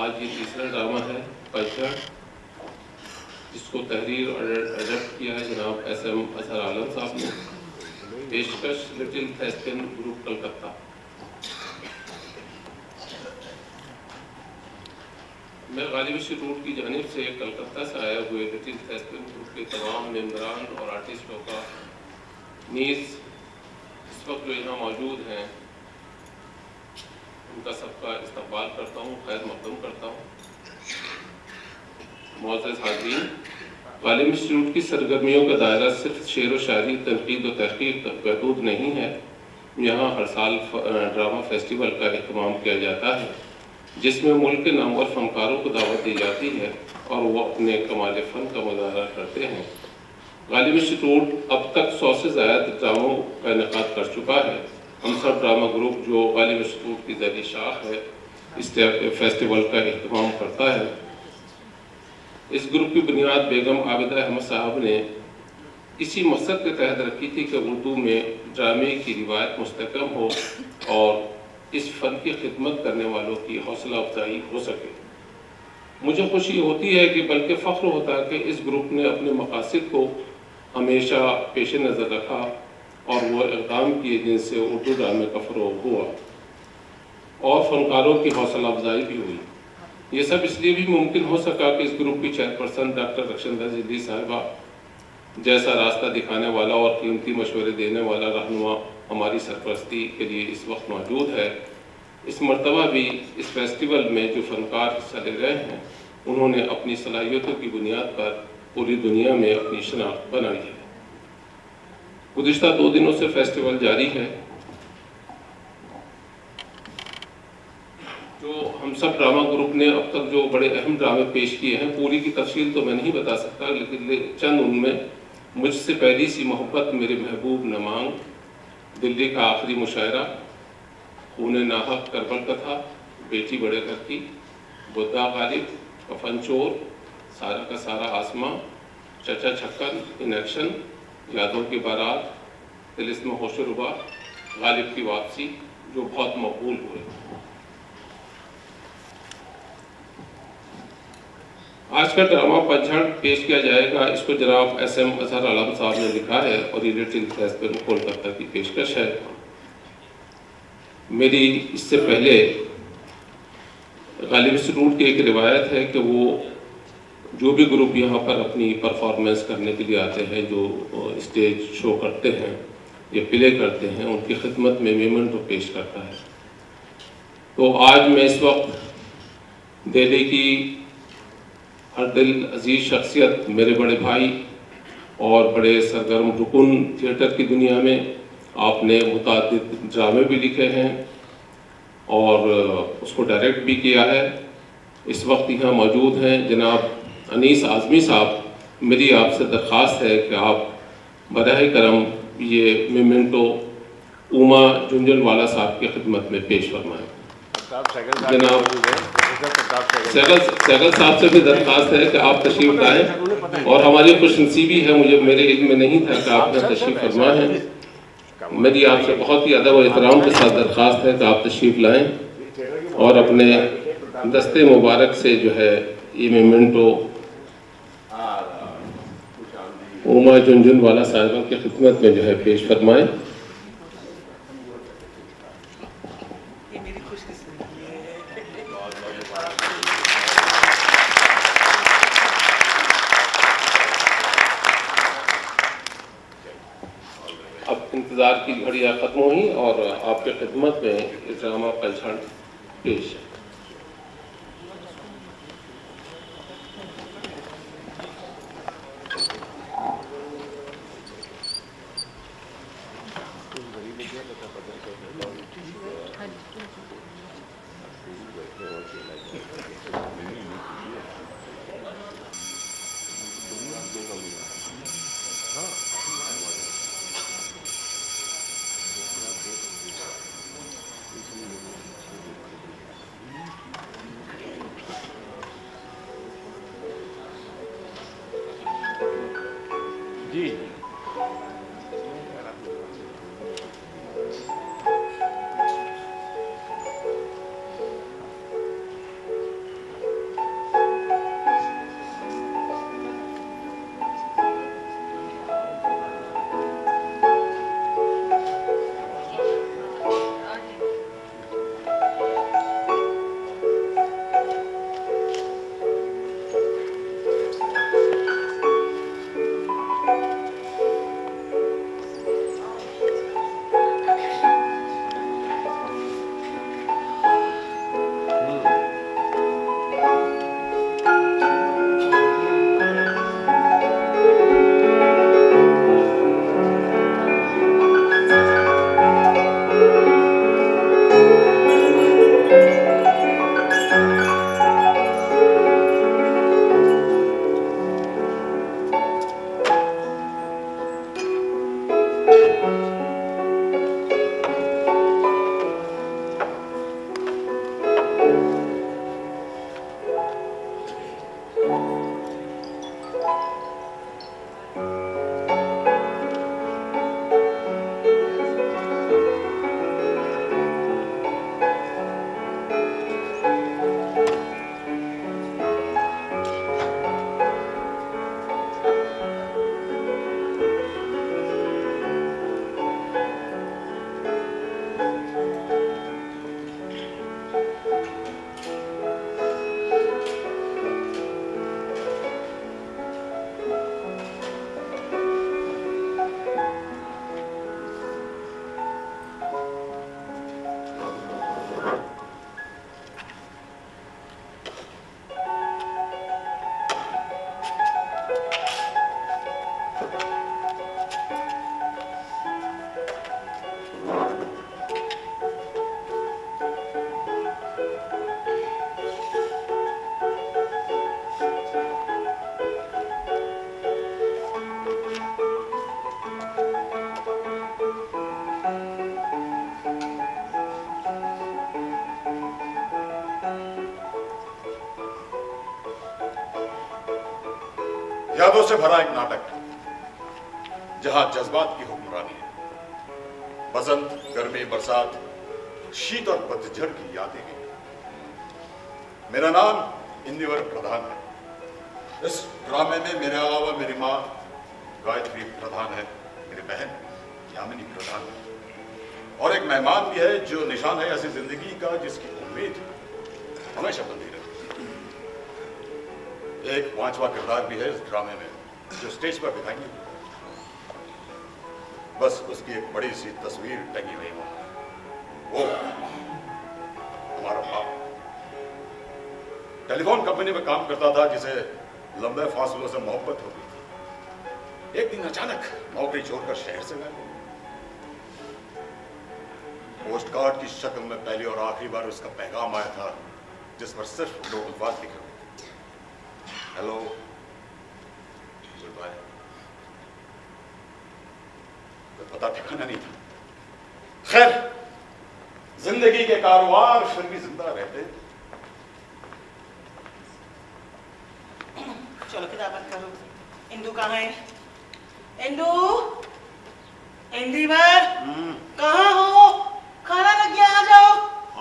आज ये तीसरा ड्रामा है पतझड़, जिसको तहरीर और एडप्ट किया है जनाब SM अजहर आलम साहब ने। पेशकश लिटिल थेस्पियन ग्रुप कलकत्ता। मैं गालिब इंस्टीट्यूट की जानिब से कलकत्ता से आए हुए लिटिल थेस्पियन ग्रुप के तमाम मेम्बरान और आर्टिस्टों का नीज़ इस वक्त जो यहाँ मौजूद हैं उनका सबका इस्तकबाल करता हूँ, खैर मक़दम करता हूँ। मुअज़्ज़ज़ हाज़रीन, गालिब इंस्टीट्यूट की सरगर्मियों का दायरा सिर्फ शेर व शायरी, तनकीद व तहक़ीक़ तक महदूद नहीं है। यहाँ हर साल ड्रामा फेस्टिवल का एहतमाम किया जाता है, जिसमें मुल्क के नामवर फ़नकारों को दावत दी जाती है और वो अपने कमाल फ़न का मुज़ाहरा करते हैं। गालिब इंस्टीट्यूट अब तक 100 से ज़्यादा ड्रामों का इनेकाद कर चुका है। हम सब ड्रामा ग्रुप जो गालिब इंस्टीट्यूट की ज़ैली शाख है, इस फेस्टिवल का एहतमाम करता है। इस ग्रुप की बुनियाद बेगम आबिदा अहमद साहब ने इसी मकसद के तहत रखी थी कि उर्दू में ड्रामे की रिवायत मुस्तहकम हो और इस फ़न की खिदमत करने वालों की हौसला अफजाई हो सके। मुझे खुशी होती है कि बल्कि फ़ख्र होता है कि इस ग्रुप ने अपने मकासद को हमेशा पेश नज़र रखा और वो इक़दाम किए जिनसे उर्दू ड्रामे का फ़रोग़ हुआ और फ़नकारों की हौसला अफजाई भी हुई। ये सब इसलिए भी मुमकिन हो सका कि इस ग्रुप की चेयरपर्सन डॉक्टर रक्षंदा जिल्ली साहिबा जैसा रास्ता दिखाने वाला और कीमती मशवरे देने वाला रहनुमा हमारी सरपरस्ती के लिए इस वक्त मौजूद है। इस मरतबा भी इस फेस्टिवल में जो फ़नकार हिस्सा ले रहे हैं, उन्होंने अपनी सलाहियतों की बुनियाद पर पूरी दुनिया में अपनी शनाख्त बनाई है। गुज़िश्ता 2 दिनों से फेस्टिवल जारी है। जो हम सब ड्रामा ग्रुप ने अब तक जो बड़े अहम ड्रामे पेश किए हैं, पूरी की तफसील तो मैं नहीं बता सकता, लेकिन चंद उनमें मुझसे पहली सी मोहब्बत, मेरे महबूब नमांग, दिल्ली का आखिरी मुशायरा, खून नाहक करबल कथा, बेटी बड़े घर की, बुद्धा गालिब, कफन चोर, सारा का सारा आसमां, चचा छक्कन, इन एक्शन, यादों की बारात, तिलिस्म होशरुबा, गालिब की वापसी, जो बहुत मकबूल हुए। आज का ड्रामा पतझड़ पेश किया जाएगा। इसको जनाब SM अजहर आलम साहब ने लिखा है और ये लिटिल थेस्पियन कोलकाता की पेशकश है। मेरी इससे पहले गालिब इंस्टीट्यूट की एक रिवायत है कि वो जो भी ग्रुप यहाँ पर अपनी परफॉर्मेंस करने के लिए आते हैं, जो स्टेज शो करते हैं या प्ले करते हैं, उनकी खिदमत में मेमेंटो पेश करता है। तो आज मैं इस वक्त दिल्ली की हर दिल अजीज़ शख्सियत, मेरे बड़े भाई और बड़े सरगर्म रुकन थिएटर की दुनिया में, आपने मुतादिद ड्रामे भी लिखे हैं और उसको डायरेक्ट भी किया है। इस वक्त यहाँ मौजूद हैं जनाब अनीस आज़मी साहब। मेरी आपसे दरख्वास्त है कि आप बराह करम ये मेमेंटो उमा झुंझुनवाला साहब की खिदमत में पेश फरमाएँ। जनाब सहगल साहब से भी दरख्वास्त है कि आप तशरीफ़ लाएँ और हमारी खुशनसीबी है, मुझे मेरे इल्म में नहीं था कि आपने तशरीफ़ फरमा है। मेरी आपसे बहुत ही अदब और एहतराम के साथ दरख्वास्त है कि आप तशरीफ़ लाएँ और अपने दस्ते मुबारक से जो है ये मेमेंटो उमा झुंझुनवाला साहिबा की खिदमत में जो है पेश फरमाएँ। अब इंतज़ार की घड़ियाँ ख़त्म हुई और आपके खिदमत में इस ड्रामा पतझड़ पेश है। यादों से भरा एक नाटक जहां जज्बात की हुक्मरानी है। बसंत, गर्मी, बरसात, शीत और पतझड़ की यादें हैं। मेरा नाम इंदिवर प्रधान है। इस ड्रामे में मेरे अलावा मेरी माँ गायत्री प्रधान है, मेरी बहन यामिनी प्रधान है, और एक मेहमान भी है जो निशान है ऐसी जिंदगी का जिसकी उम्मीद हमेशा बंधी रहती है। एक पांचवा किरदार भी है इस ड्रामे में जो स्टेज पर दिखाएंगे। बस उसकी एक बड़ी सी तस्वीर टंगी हुई है, वो हमारा बाप। टेलीफोन कंपनी में काम करता था जिसे लंबे फासलों से मोहब्बत हो गई थी। एक दिन अचानक नौकरी छोड़कर शहर से गए। पोस्ट कार्ड की शक्ल में पहली और आखिरी बार उसका पैगाम आया था जिस पर सिर्फ 2 अल्फाज लिखे हुए थे, हेलो, गुड बाय। पता ठिकाना नहीं था। खैर, जिंदगी के कारोबार फिर भी जिंदा रहते। चलो किताब बंद करो। इंदू कहाँ है? इंदू, इंदिवर, कहाँ हो? खाना लग गया, आ जाओ।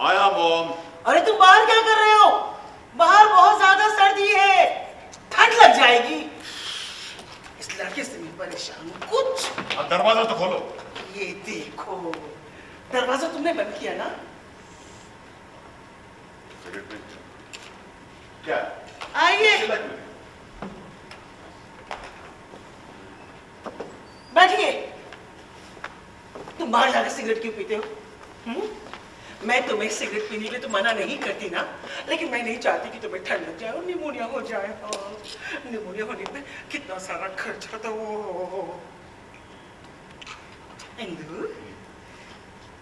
आया मॉम। अरे तुम बाहर क्या कर रहे हो? बाहर बहुत ज्यादा सर्दी है, ठंड लग जाएगी। इस लड़के से मैं परेशान हूँ। कुछ दरवाजा तो खोलो। ये देखो, दरवाजा तुमने बंद किया ना? क्या? आइए, बैठिए। तुम बाहर जाकर सिगरेट क्यों पीते हो? मैं तुम्हें सिगरेट पीने के लिए तो मना नहीं करती ना, लेकिन मैं नहीं चाहती कि तुम्हें ठंड लग जाए और निमोनिया हो जाए। निमोनिया होने में कितना सारा खर्चा था वो। इंदु,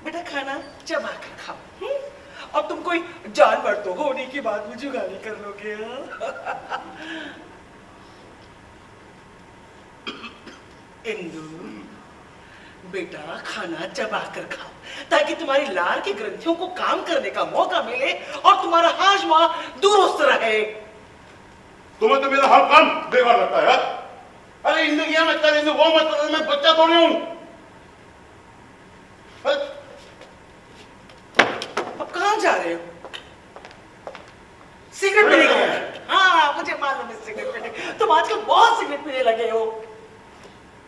बेटा खाना चबा कर खाओ। अब तुम कोई जानवर तो होने की बात में जुगाली कर लोगे। इंदु बेटा, खाना चबा कर खाओ ताकि तुम्हारी लार की ग्रंथियों को काम करने का मौका मिले और तुम्हारा हाजमा दुरुस्त रहे। तुम्हें तो मेरा हर काम बेकार लगता है यार। अरे इंदु ये मत कर, इंदु वो मत कर, मैं बच्चा थोड़ी हूं। अब कहाँ जा रहे हो? सिगरेट पीने गए? हाँ, मुझे मालूम है सिगरेट पीने। तुम आजकल बहुत सिगरेट पीने लगे हो।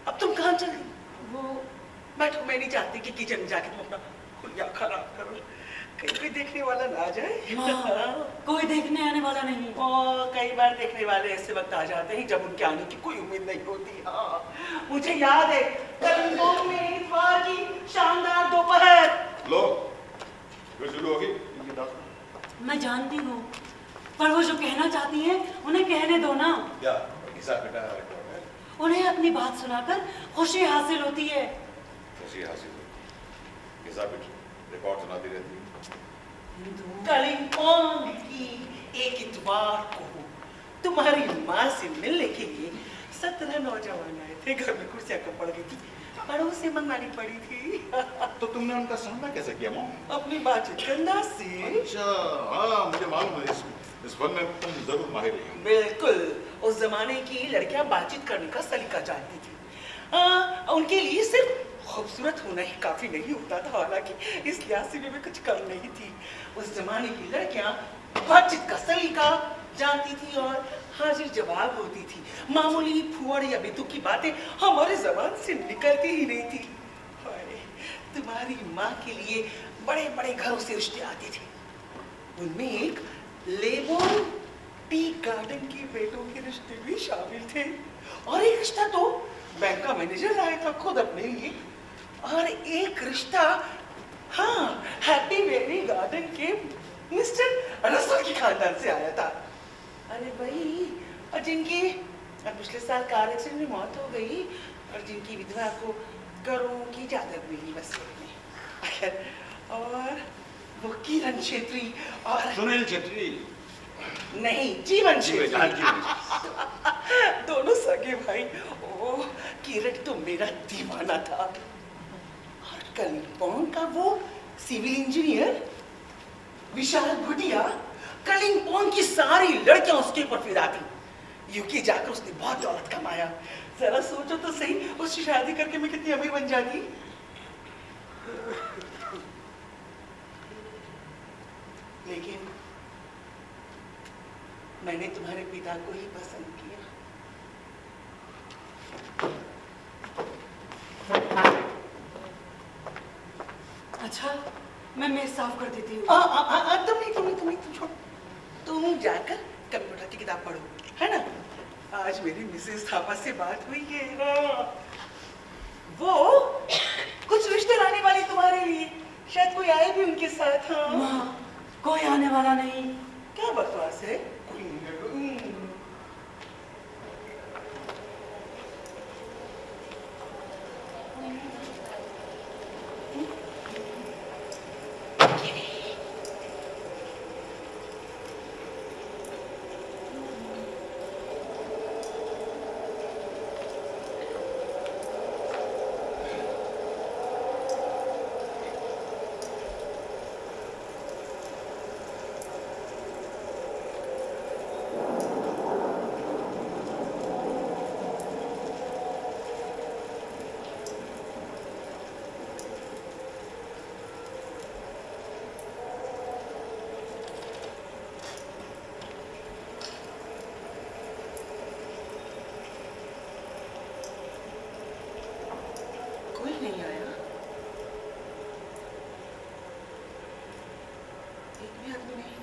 अब तुम कहाँ चले? वो बैठो, मैं नहीं चाहती कि किचन में जाके तुम अपना खुलिया खराब करो। कहीं कोई देखने वाला ना आ जाए। कोई देखने आने वाला नहीं। कई बार देखने वाले ऐसे वक्त आ जाते हैं जब उनके आने की कोई उम्मीद नहीं होती। हाँ, मुझे याद है कल इंदौर में इतवार की शानदार दोपहर। लो, फिर शुरू होगी इनकी दास्तान। मैं जानती हूँ, पर वो जो कहना चाहती हैं उन्हें कहने दो ना। क्या हिसाब बेटा है? उन्हें अपनी बात सुनाकर खुशी हासिल होती है। खुशी हासिल होती है, हिसाब बेटा रिकॉर्ड सुनाती रहती है। कलिंपोंग की एक इतवार को तुम्हारी माँ से मिलने के लिए 17 नौजवान आए थे। घर में कुर्सियां कम पड़ गई थी, पड़ोस से मंगानी पड़ी थी। तो तुमने उनका सामना कैसे किया मॉम? अपनी बातचीत के अंदाज से। अच्छा, हाँ मुझे मालूम है, इस फन में तुम जरूर माहिर रही हो। बिल्कुल, उस जमाने की लड़कियां बातचीत करने का सलीका जानती थी। उनके लिए सिर्फ खूबसूरत होना ही काफी नहीं होता था, हालांकि इस लिहाज से भी मैं कुछ कम नहीं थी। उस जमाने की लड़कियां बातचीत का सलीका जानती थी और हाजिर जवाब होती थी। मामूली फुअड़ या बेतुकी की बातें हमारे जबान से निकलती ही नहीं थी। तुम्हारी माँ के लिए बड़े बड़े घरों से रिश्ते आते थे। उनमें एक लेबोन टी गार्डन की बेटों के रिश्ते भी शामिल थे, और एक रिश्ता तो बैंक का मैनेजर लाया था खुद अपने लिए, और एक रिश्ता हाँ हैप्पी वैली गार्डन के मिस्टर रसल के खानदान से आया था। अरे भाई, और जिनकी पिछले साल कार एक्सीडेंट में मौत हो गई और जिनकी विधवा को करोड़ों की जायदाद मिली बस में। और वो किरण छेत्री और सुनील छेत्री नहीं, जीवन छेत्री। दोनों सगे भाई। ओ, किरण तो मेरा दीवाना था, और कलिंपोंग का वो सिविल इंजीनियर विशाल भुटिया, कलिंपोंग की सारी लड़कियां उसके ऊपर फिदा थी। यूके जाकर उसने बहुत दौलत कमाया। जरा सोचो तो सही, उससे शादी करके मैं कितनी अमीर बन जाती। लेकिन मैंने तुम्हारे पिता को ही पसंद किया। अच्छा, मैं मेज साफ कर देती हूँ। तुम छोड़, तुम जाकर कंप्यूटर की किताब पढ़ो, है ना। आज मेरी मिसेस थापा से बात हुई है। वो कुछ रिश्ते लाने वाली तुम्हारे लिए, शायद कोई आए भी उनके साथ। हाँ माँ, कोई आने वाला नहीं। क्या बकवास है, कोई नहीं है। नहीं आया, एक भी आदमी नहीं।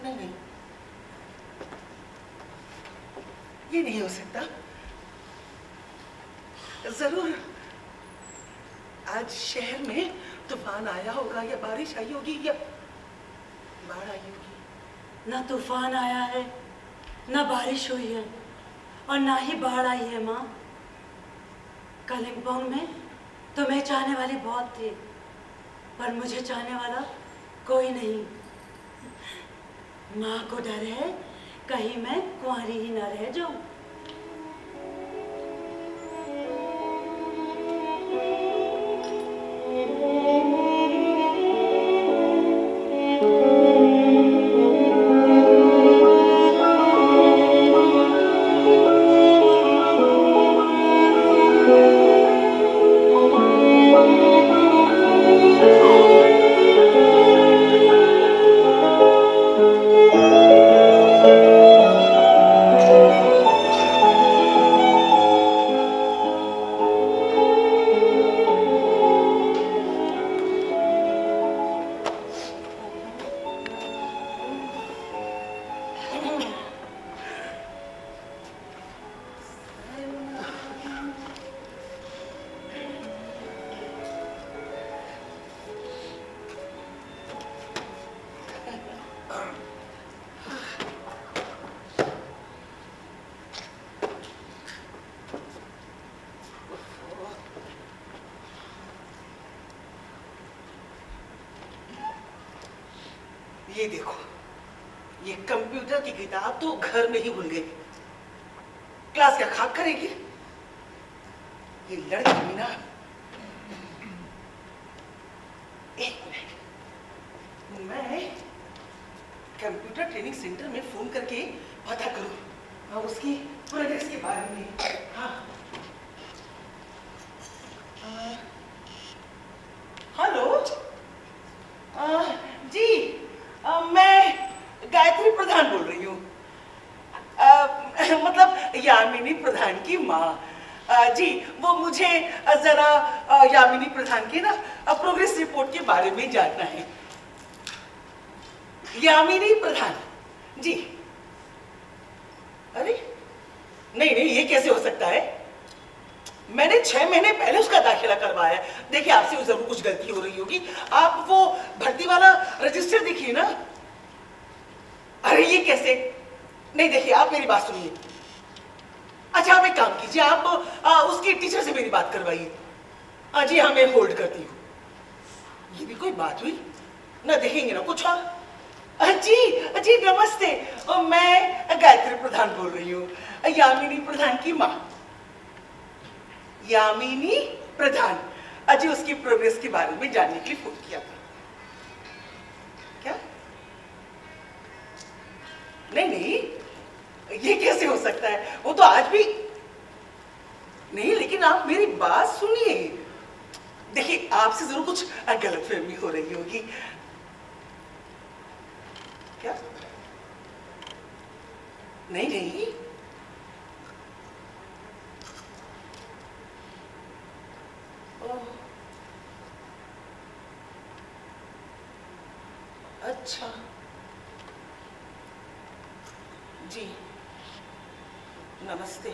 नहीं, ये नहीं हो सकता। जरूर आज शहर में तूफान आया होगा, या बारिश आई होगी, या बाढ़ आई होगी। ना तूफान आया है, ना बारिश हुई है, और ना ही बाढ़ आई है। माँ, कालिम्पोंग में तुम्हें चाहने वाली बहुत थी, पर मुझे चाहने वाला कोई नहीं। माँ को डर है कहीं मैं कुंवारी ही ना रह जाऊं। ये देखो, ये कंप्यूटर की किताब तो घर में ही भूल गई, क्लास क्या खाक करेगी। ये लड़की भी ना, एक मिनट, मैं कंप्यूटर ट्रेनिंग सेंटर में फोन करके पता करूं और उसकी प्रोजेक्ट्स के बारे में। हाँ, हेलो, जी, मैं गायत्री प्रधान बोल रही हूँ, मतलब यामिनी प्रधान की माँ। जी, वो मुझे जरा यामिनी प्रधान की ना प्रोग्रेस रिपोर्ट के बारे में जानना है। यामिनी प्रधान जी, अरे नहीं नहीं, ये कैसे हो सकता है? मैंने 6 महीने पहले उसका दाखिला करवाया। देखिए, आपसे जरूर कुछ गलती हो रही होगी, आप वो भर्ती वाला रजिस्टर देखिए ना। अरे ये कैसे? नहीं, देखिए, आप मेरी बात सुनिए। अच्छा, आप एक काम कीजिए, आप उसकी टीचर से मेरी बात करवाइए। जी हाँ, मैं होल्ड करती हूँ। ये भी कोई बात हुई ना, देखेंगे ना कुछ। जी जी, नमस्ते, मैं गायत्री प्रधान बोल रही हूँ, यामिनी प्रधान की माँ। यामिनी प्रधान। अजय उसकी प्रोग्रेस के बारे में जानने के लिए फोन किया था। क्या? नहीं नहीं, ये कैसे हो सकता है? वो तो आज भी नहीं। लेकिन आप मेरी बात सुनिए। देखिए, आपसे जरूर कुछ गलतफहमी हो रही होगी। क्या? नहीं नहीं, अच्छा जी, नमस्ते।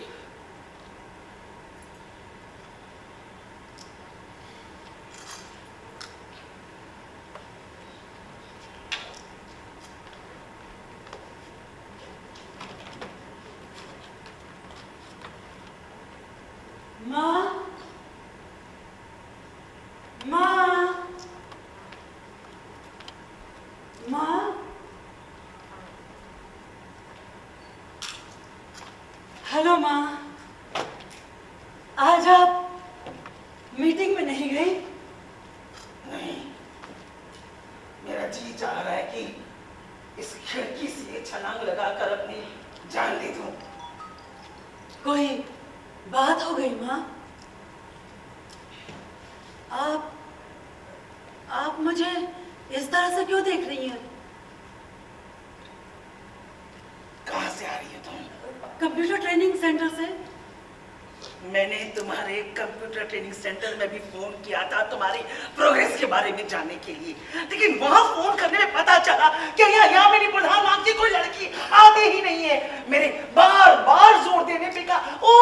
माँ, माँ, माँ, हेलो माँ, आज आप मीटिंग में नहीं गई? नहीं, मेरा जी चाह रहा है कि इस खिड़की से छलांग लगाकर अपनी जान दे दूं। कोई बात हो गई माँ? आप मुझे इस तरह से क्यों देख रही हैं? कहां से आ रही हो तुम? कंप्यूटर ट्रेनिंग सेंटर से। मैंने तुम्हारे कंप्यूटर ट्रेनिंग सेंटर में भी फोन किया था तुम्हारी प्रोग्रेस के बारे में जानने के लिए, लेकिन वहां फोन करने में पता चला कि यहाँ मेरी प्रधान नाम की कोई लड़की आती ही नहीं है। मेरे बार बार जोर देने पे कहा, ओ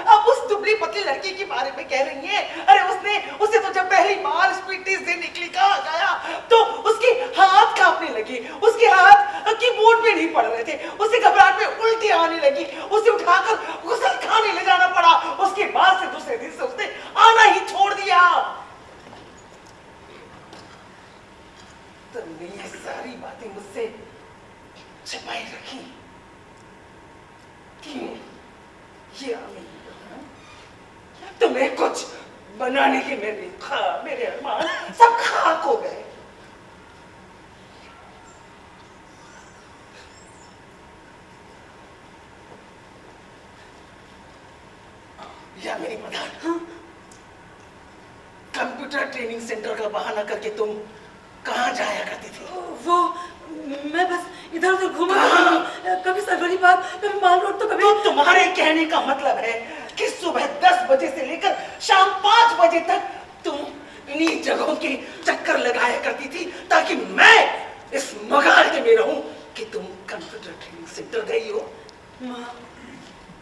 अब उस दुबली पतली लड़की के बारे में कह रही है। अरे उसे तो जब पहली बार स्पीड टेस्ट से निकली कहा गया तो उसके हाथ कांपने लगे, उसके हाथ कीबोर्ड पे नहीं पड़ रहे थे, उसे घबराहट में उल्टी आने लगी, उसे उठाकर गुसल खाने ले जाना पड़ा। उसके बाद से दूसरे दिन से उसने आना ही छोड़ दिया। तुमने ये सारी बातें मुझसे छिपाई रखी क्यों? ये तुम्हें कुछ बनाने के मेरे अरमान सब खाक हो गए। या मेरी प्रधान, हाँ? कंप्यूटर ट्रेनिंग सेंटर का बहाना करके तुम कहाँ जाया करती थी? वो मैं बस इधर उधर घूमा, कभी सरवरी पार्क, कभी माल रोड, तो कभी। तो तुम्हारे कहने का मतलब है कि सुबह 10 बजे से लेकर शाम 5 बजे तक तुम इन्हीं जगहों के चक्कर लगाया करती थी ताकि मैं इस मगालते में रहूं कि तुम कंप्यूटर ट्रेनिंग सेंटर गई हो? माँ,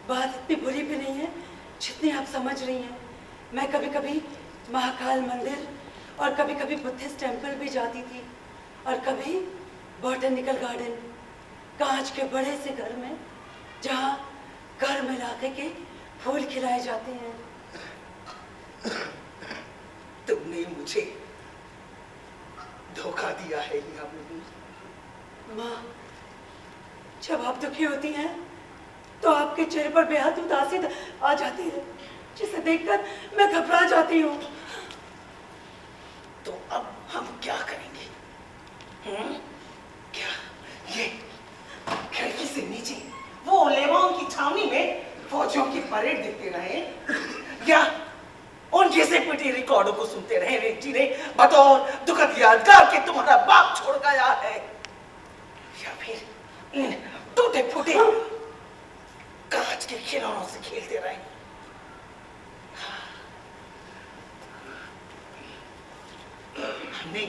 बात इतनी बुरी भी नहीं है जितनी आप समझ रही हैं। मैं कभी कभी महाकाल मंदिर और कभी कभी बुद्धिस्ट टेम्पल भी जाती थी, और कभी बॉटनिकल गार्डन, कांच के बड़े से घर में जहाँ गर्म इलाके के फूल खिलाए जाते हैं। तुमने मुझे धोखा दिया है यामिनी। माँ, जब आप दुखी होती हैं तो आपके चेहरे पर बेहद उदासी आ जाती है, जिसे देखकर मैं घबरा जाती हूँ। तो अब हम क्या करेंगे? क्या ये खिड़की से नीचे वो लेवाओं की छावनी में फौजियों की परेड देखते रहे, या उनके से पिटी रिकॉर्डों को सुनते रहे जिन्हें बतौर दुखद यादगार के तुम्हारा बाप छोड़ गया है, या फिर इन टूटे फूटे कांच के खिलौनों से खेलते रहे? हमने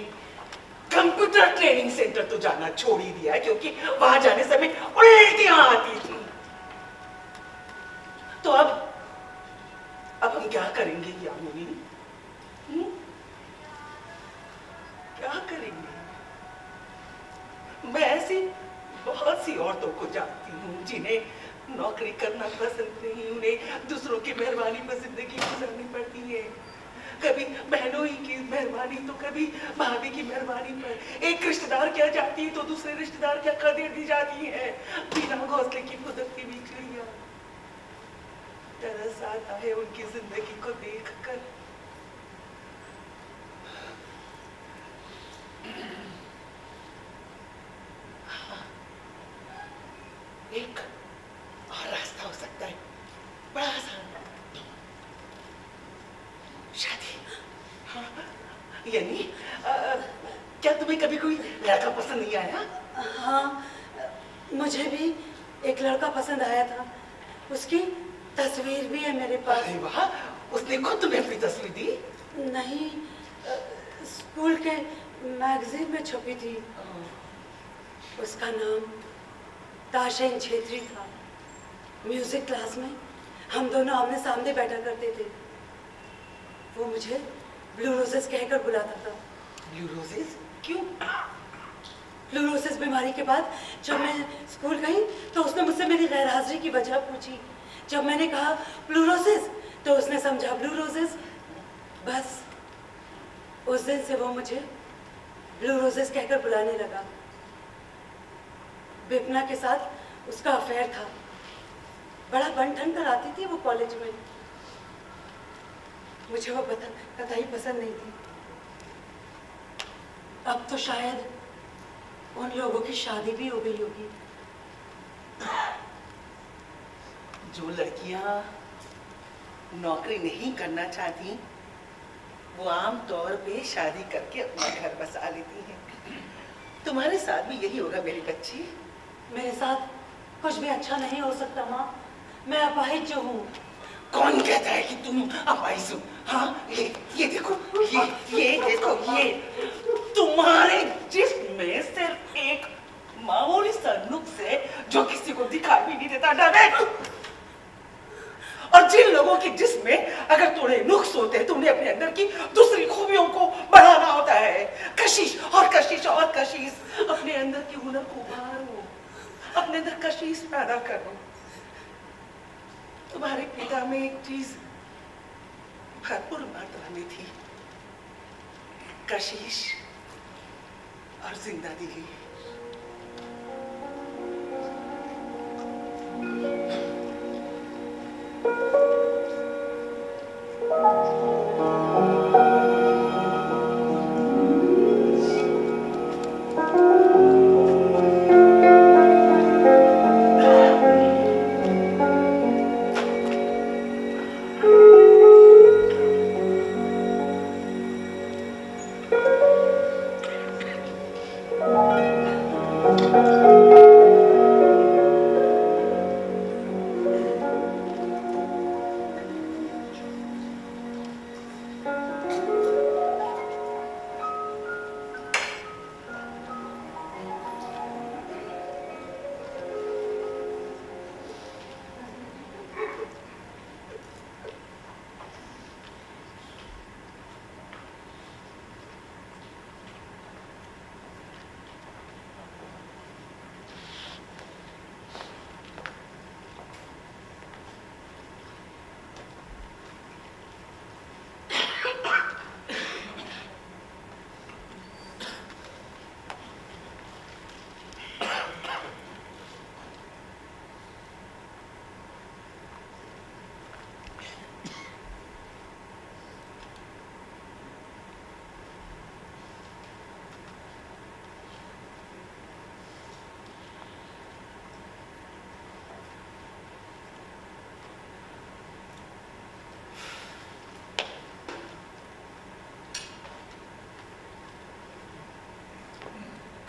कंप्यूटर ट्रेनिंग सेंटर तो जाना छोड़ ही दिया है क्योंकि वहां जाने से हमें उल्टियां आती थी। तो अब हम क्या करेंगे यामिनी? क्या करेंगे? मैं ऐसी बहुत सी औरतों को जानती हूँ जिन्हें नौकरी करना पसंद नहीं, उन्हें दूसरों की मेहरबानी पर जिंदगी गुजारनी पड़ती है। कभी बहनों ही की मेहरबानी तो कभी भाभी की मेहरबानी पर एक रिश्तेदार क्या चाहती है तो दूसरे रिश्तेदार क्या कर दी जाती है। बिना घोंसले की फुदकती हुई चिड़िया। तरस आता है उनकी जिंदगी को देखकर। एक और रास्ता हो सकता है, बड़ा आसान, शादी। हाँ, यानी क्या तुम्हें कभी कोई लड़का पसंद नहीं आया? हाँ, मुझे भी एक लड़का पसंद आया था। उसकी तस्वीर भी है मेरे पास। अरे वाह, उसने खुद तुम्हें अपनी तस्वीर दी? नहीं, स्कूल के मैगजीन में छपी थी। उसका नाम ताशेन छेत्री था। म्यूजिक क्लास में हम दोनों आमने सामने बैठा करते थे। वो मुझे ब्लू रोजेस कहकर बुलाता था। Blue roses? क्यों? ब्लू रोजेस बीमारी के बाद जब मैं स्कूल गई तो उसने मुझसे मेरी गैर हाजिरी की वजह पूछी। जब मैंने कहा ब्लू रोजेस तो उसने समझा ब्लू रोजेस। बस उस दिन से वो मुझे ब्लू रोजेस कहकर बुलाने लगा। विपना के साथ उसका अफेयर था। बड़ा बन ठन कर आती थी वो कॉलेज में। मुझे वो कतई पसंद नहीं थी। अब तो शायद उन लोगों की शादी भी हो गई होगी। जो लड़कियां नौकरी नहीं करना चाहती वो आम तौर पे शादी करके अपना घर बसा लेती हैं। तुम्हारे साथ भी यही होगा मेरी बच्ची। मेरे साथ कुछ भी अच्छा नहीं हो सकता माँ। मैं अपाहिज जो हूँ। कौन कहता है कि तुम अपाहिज हो? हाँ, ये देखो, ये देखो, ये तुम्हारे जिस्म में सिर्फ एक मामूली सा नुक्स है जो किसी को दिखाई भी नहीं देता डायरेक्ट। और जिन लोगों के जिस्म में अगर थोड़े नुक्स होते हैं तो उन्हें अपने अंदर की दूसरी खूबियों को बढ़ाना होता है। कशिश और कशिश और कशिश। अपने अंदर की हुनर को उभारो, अपने अंदर कशिश पैदा करो। तुम्हारे पिता में एक चीज भरपूर मात्रा में थी, कशिश और जिंदगी।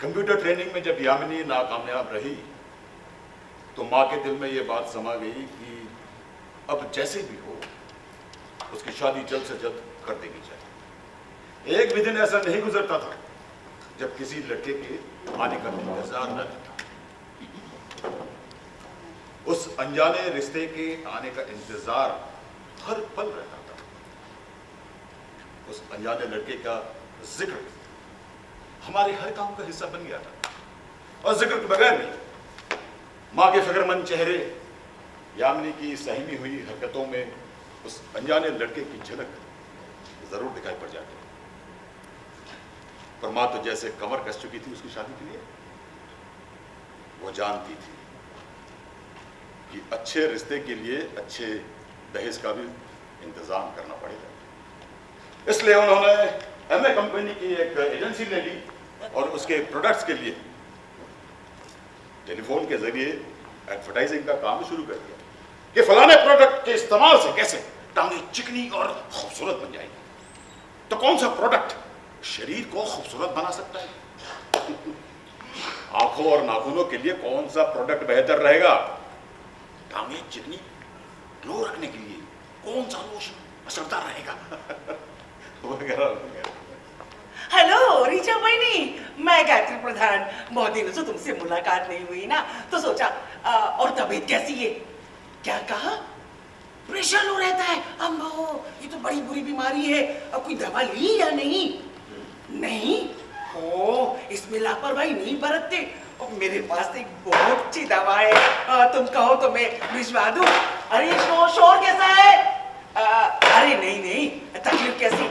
कंप्यूटर ट्रेनिंग में जब यामिनी नाकामयाब रही तो माँ के दिल में ये बात समा गई कि अब जैसे भी हो उसकी शादी जल्द से जल्द कर देनी चाहिए। एक भी दिन ऐसा नहीं गुजरता था जब किसी लड़के के आने का इंतजार न रहता। उस अनजाने रिश्ते के आने का इंतजार हर पल रहता था। उस अनजाने लड़के का जिक्र हमारे हर काम का हिस्सा बन गया था। और जिक्र के बगैर नहीं, माँ के फिक्रमंद चेहरे, यामिनी की सहमी हुई हरकतों में उस अनजाने लड़के की झलक जरूर दिखाई पड़ जाती। पर माँ तो जैसे कमर कस चुकी थी उसकी शादी के लिए। वो जानती थी कि अच्छे रिश्ते के लिए अच्छे दहेज का भी इंतजाम करना पड़ेगा। इसलिए उन्होंने एमए कंपनी की एक एजेंसी ले ली और उसके प्रोडक्ट्स के लिए टेलीफोन के जरिए एडवर्टाइजिंग का काम शुरू कर दिया कि फलाने प्रोडक्ट के इस्तेमाल से कैसे टांगे चिकनी और खूबसूरत बन जाएगी। तो कौन सा प्रोडक्ट शरीर को खूबसूरत बना सकता है? आंखों और नाखूनों के लिए कौन सा प्रोडक्ट बेहतर रहेगा? टांगे चिकनी ग्लो रखने के लिए कौन सा लोशन असरदार रहेगा? वगैरह। हेलो रीचा बहनी, मैं गायत्री प्रधान। बहुत दिनों से तुमसे मुलाकात नहीं हुई ना, तो सोचा और तबीयत कैसी है? क्या कहा? प्रेशर लो रहता है? अम्मो, ये तो बड़ी बुरी बीमारी है। अब कोई दवा ली या नहीं? नहीं? ओ, इसमें लापरवाही नहीं बरतते। और मेरे पास एक बहुत अच्छी दवा है, तुम कहो तो मैं भिजवा दूं। अरे शोर कैसा है? अरे नहीं नहीं, तकलीफ कैसी?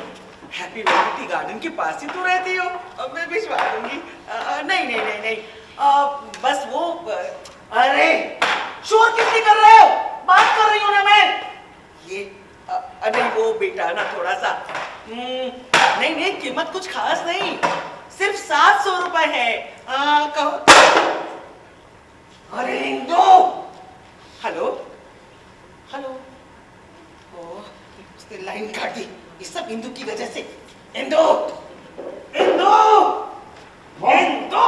हैप्पी वैलिटी गार्डन के पास ही तो रहती हो, मैं भिजवा दूंगी। नहीं नहीं नहीं नहीं, बस वो अरे शोर किसने कर रहे हो? बात कर रही हूँ ना मैं। ये नहीं वो बेटा ना थोड़ा सा नहीं नहीं, कीमत कुछ खास नहीं, सिर्फ 700 रुपए है। कहो। अरे इंदो, हेलो हेलो। ओ, उसने लाइन काट दी, ये सब इंदु की वजह से। इंदु, इंदु, इंदु।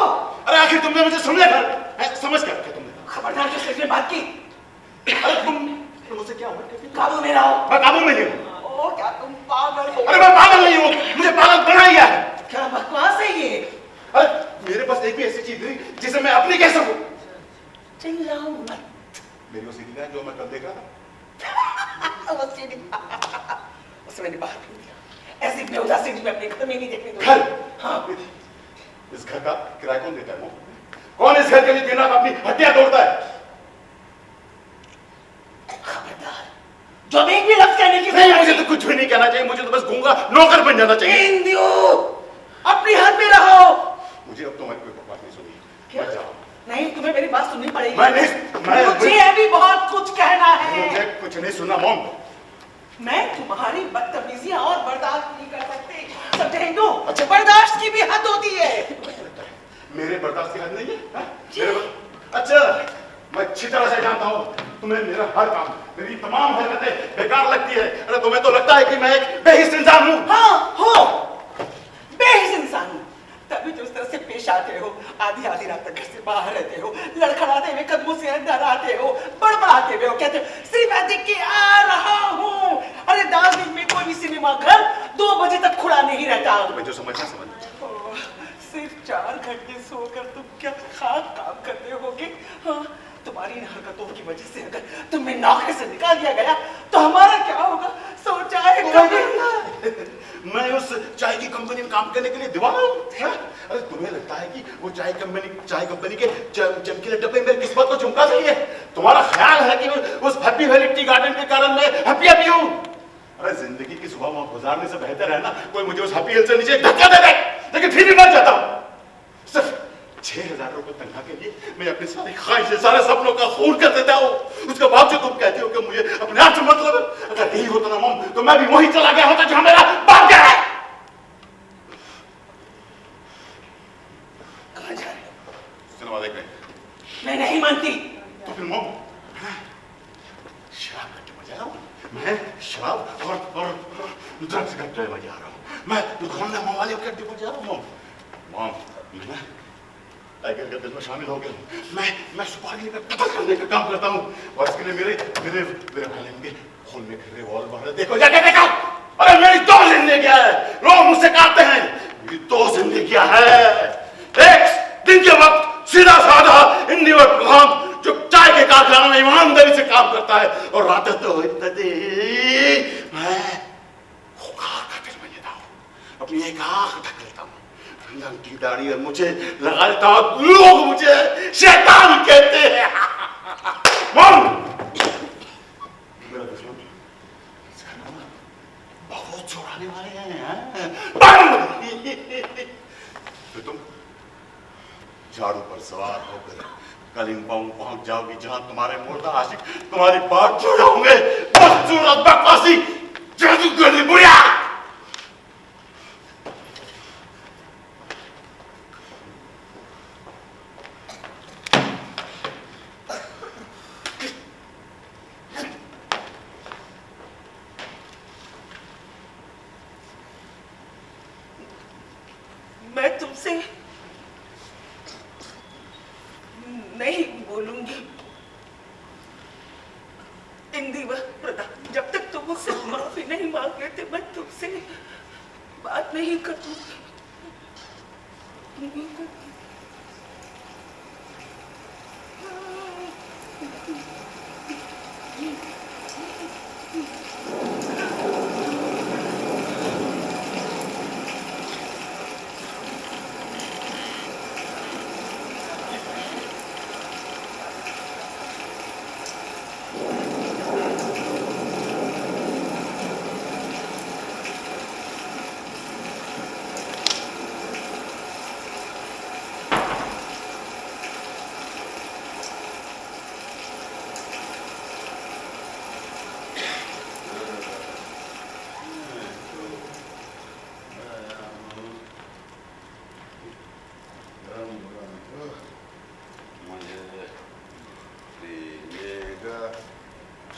अरे आखिर तुमने मुझे समझा कर, समझ कर क्या तुमने? खबरदार जो सच में बात की। अरे तुम मुझसे क्या काबू में रहो। मैं काबू में नहीं हूँ। ओ क्या तुम पागल हो? अरे मैं पागल नहीं हूँ, मुझे पागल बना दिया है। क्या बकवास है ये? अरे मेरे पास एक भी ऐसी चीज नहीं जिसे मैं अपनी कह सकूं। चिल्लाओ मत। मेरी वो सीढ़ी है जो मैं कल देखा था। वो सीढ़ी, उसे मैंने बाहर फेंक दिया। ऐसी बेवजह सीढ़ी में अपने घर में नहीं देखने घर? दूंगी। हाँ। इस घर का किराया कौन देता है? कौन इस घर के लिए दिन रात अपनी हड्डियां तोड़ता है? खबरदार, जो एक भी लफ्ज कहने की नहीं, मुझे तो कुछ भी नहीं कहना चाहिए, मुझे तो बस गूंगा नौकर बन जाना चाहिए। इंदियो, अपनी हद में रहो। मुझे अब तुम्हारी कोई बात नहीं सुनी। क्या? मत जाओ। नहीं, तुम्हें मेरी बात सुननी पड़ेगी। मुझे अभी बहुत कुछ कहना है। मुझे कुछ नहीं सुनना मॉम। मैं तुम्हारी बदतमीजियां और बर्दाश्त नहीं कर सकती, समझे हिंदू? अच्छा, बर्दाश्त की भी हद होती है। मेरे बर्दाश्त की हद नहीं है? अच्छा, मैं अच्छी तरह से जानता हूँ तुम्हें मेरा हर काम, मेरी तमाम हरकतें बेकार लगती है। अरे तुम्हें तो लगता है कि मैं एक बेहिस इंसान हूँ। हाँ हो, बेहिस इंसान हूँ, तभी तो उस तरह से पेश आते हो। आधी आधी रात तक घर से बाहर रहते हो, लड़खड़ाते हुए कदमों से अंदर आते हो, बड़बड़ाते हुए हो, कहते हो सिनेमा देख के आ रहा हूँ। अरे 10 दिन में कोई भी सिनेमा घर 2 बजे तक खुला नहीं रहता। तुम्हें जो समझना समझ। सिर्फ 4 घंटे सोकर तुम क्या खाक काम करते होगे? हाँ, तुम्हारी इन हरकतों की वजह से अगर तुम्हें नौकरी से निकाल दिया गया तो हमारा क्या होगा? सोचा है कभी? मैं उस चाय की कंपनी में काम करने के लिए दीवाना हूँ। अरे तुम्हें लगता है कि वो चाय कंपनी के चमकीले डब्बे मेरी किस्मत को चमका रही है? तुम्हारा ख्याल है कि उस हैप्पी वैली टी गार्डन के कारण मैं हैप्पी हूँ? अरे जिंदगी की सुबह वहां गुजारने से बेहतर है ना कोई मुझे उस हैप्पी हिल से नीचे धक्का दे दे, लेकिन फिर भी मर जाता हूँ। सिर्फ 6000 रुपए तनख्वाह के लिए मैं अपनी सारी ख्वाहिशें, सारे सपनों का खून कर देता हूँ। उसके बावजूद तुम कहती हो कि मुझे अपने आप से मतलब है। अगर यही होता ना मम, तो मैं भी वहीं चला गया होता जहां मेरा बाप गया है। कहाँ जा रहे हो? सिनेमा देख रहे हैं। मैं नहीं मानती। तो फिर मम, शराब का मजा आ रहा हूँ। मैं शराब और ड्रग्स का मजा आ रहा हूँ। मैं दुकान में मवाली के अड्डे पर जा रहा हूँ। मम, मैं टाइगर के दिल में शामिल हो गया। मैं सुपारी लेकर कत्ल करने का काम करता हूँ और इसके लिए मेरे भाई के खून में घिरे वॉल बाहर देखो, जाके देखो। अरे मेरी 2 जिंदगियां है, लोग मुझसे कहते हैं मेरी 2 जिंदगियां है। एक दिन के वक्त सीधा साधा इंडिया प्रधान जो चाय के कारखाने में ईमानदारी से काम करता है, और रात तो मैं हुकार का दिल में लेता हूँ, अपनी एक आंख ढक लेता हूँ, लंकी दाढ़ी और मुझे लगा लेता हूँ। लोग मुझे शैतान कहते हैं। मेरा दुश्मन बहुत चौड़ाने वाले हैं। तो तुम झाड़ू पर सवार होकर कलिंपोंग पहुंच जाओगी, जहां तुम्हारे मुर्दा आशिक तुम्हारी बात छोड़े होंगे। बदसूरत बकवासी जादूगरी बुढ़िया। मैं तुमसे नहीं बोलूंगी इंदिवर प्रधान, जब तक तुम मुझसे माफी नहीं मांग लेते मैं तुमसे बात नहीं करूंगी।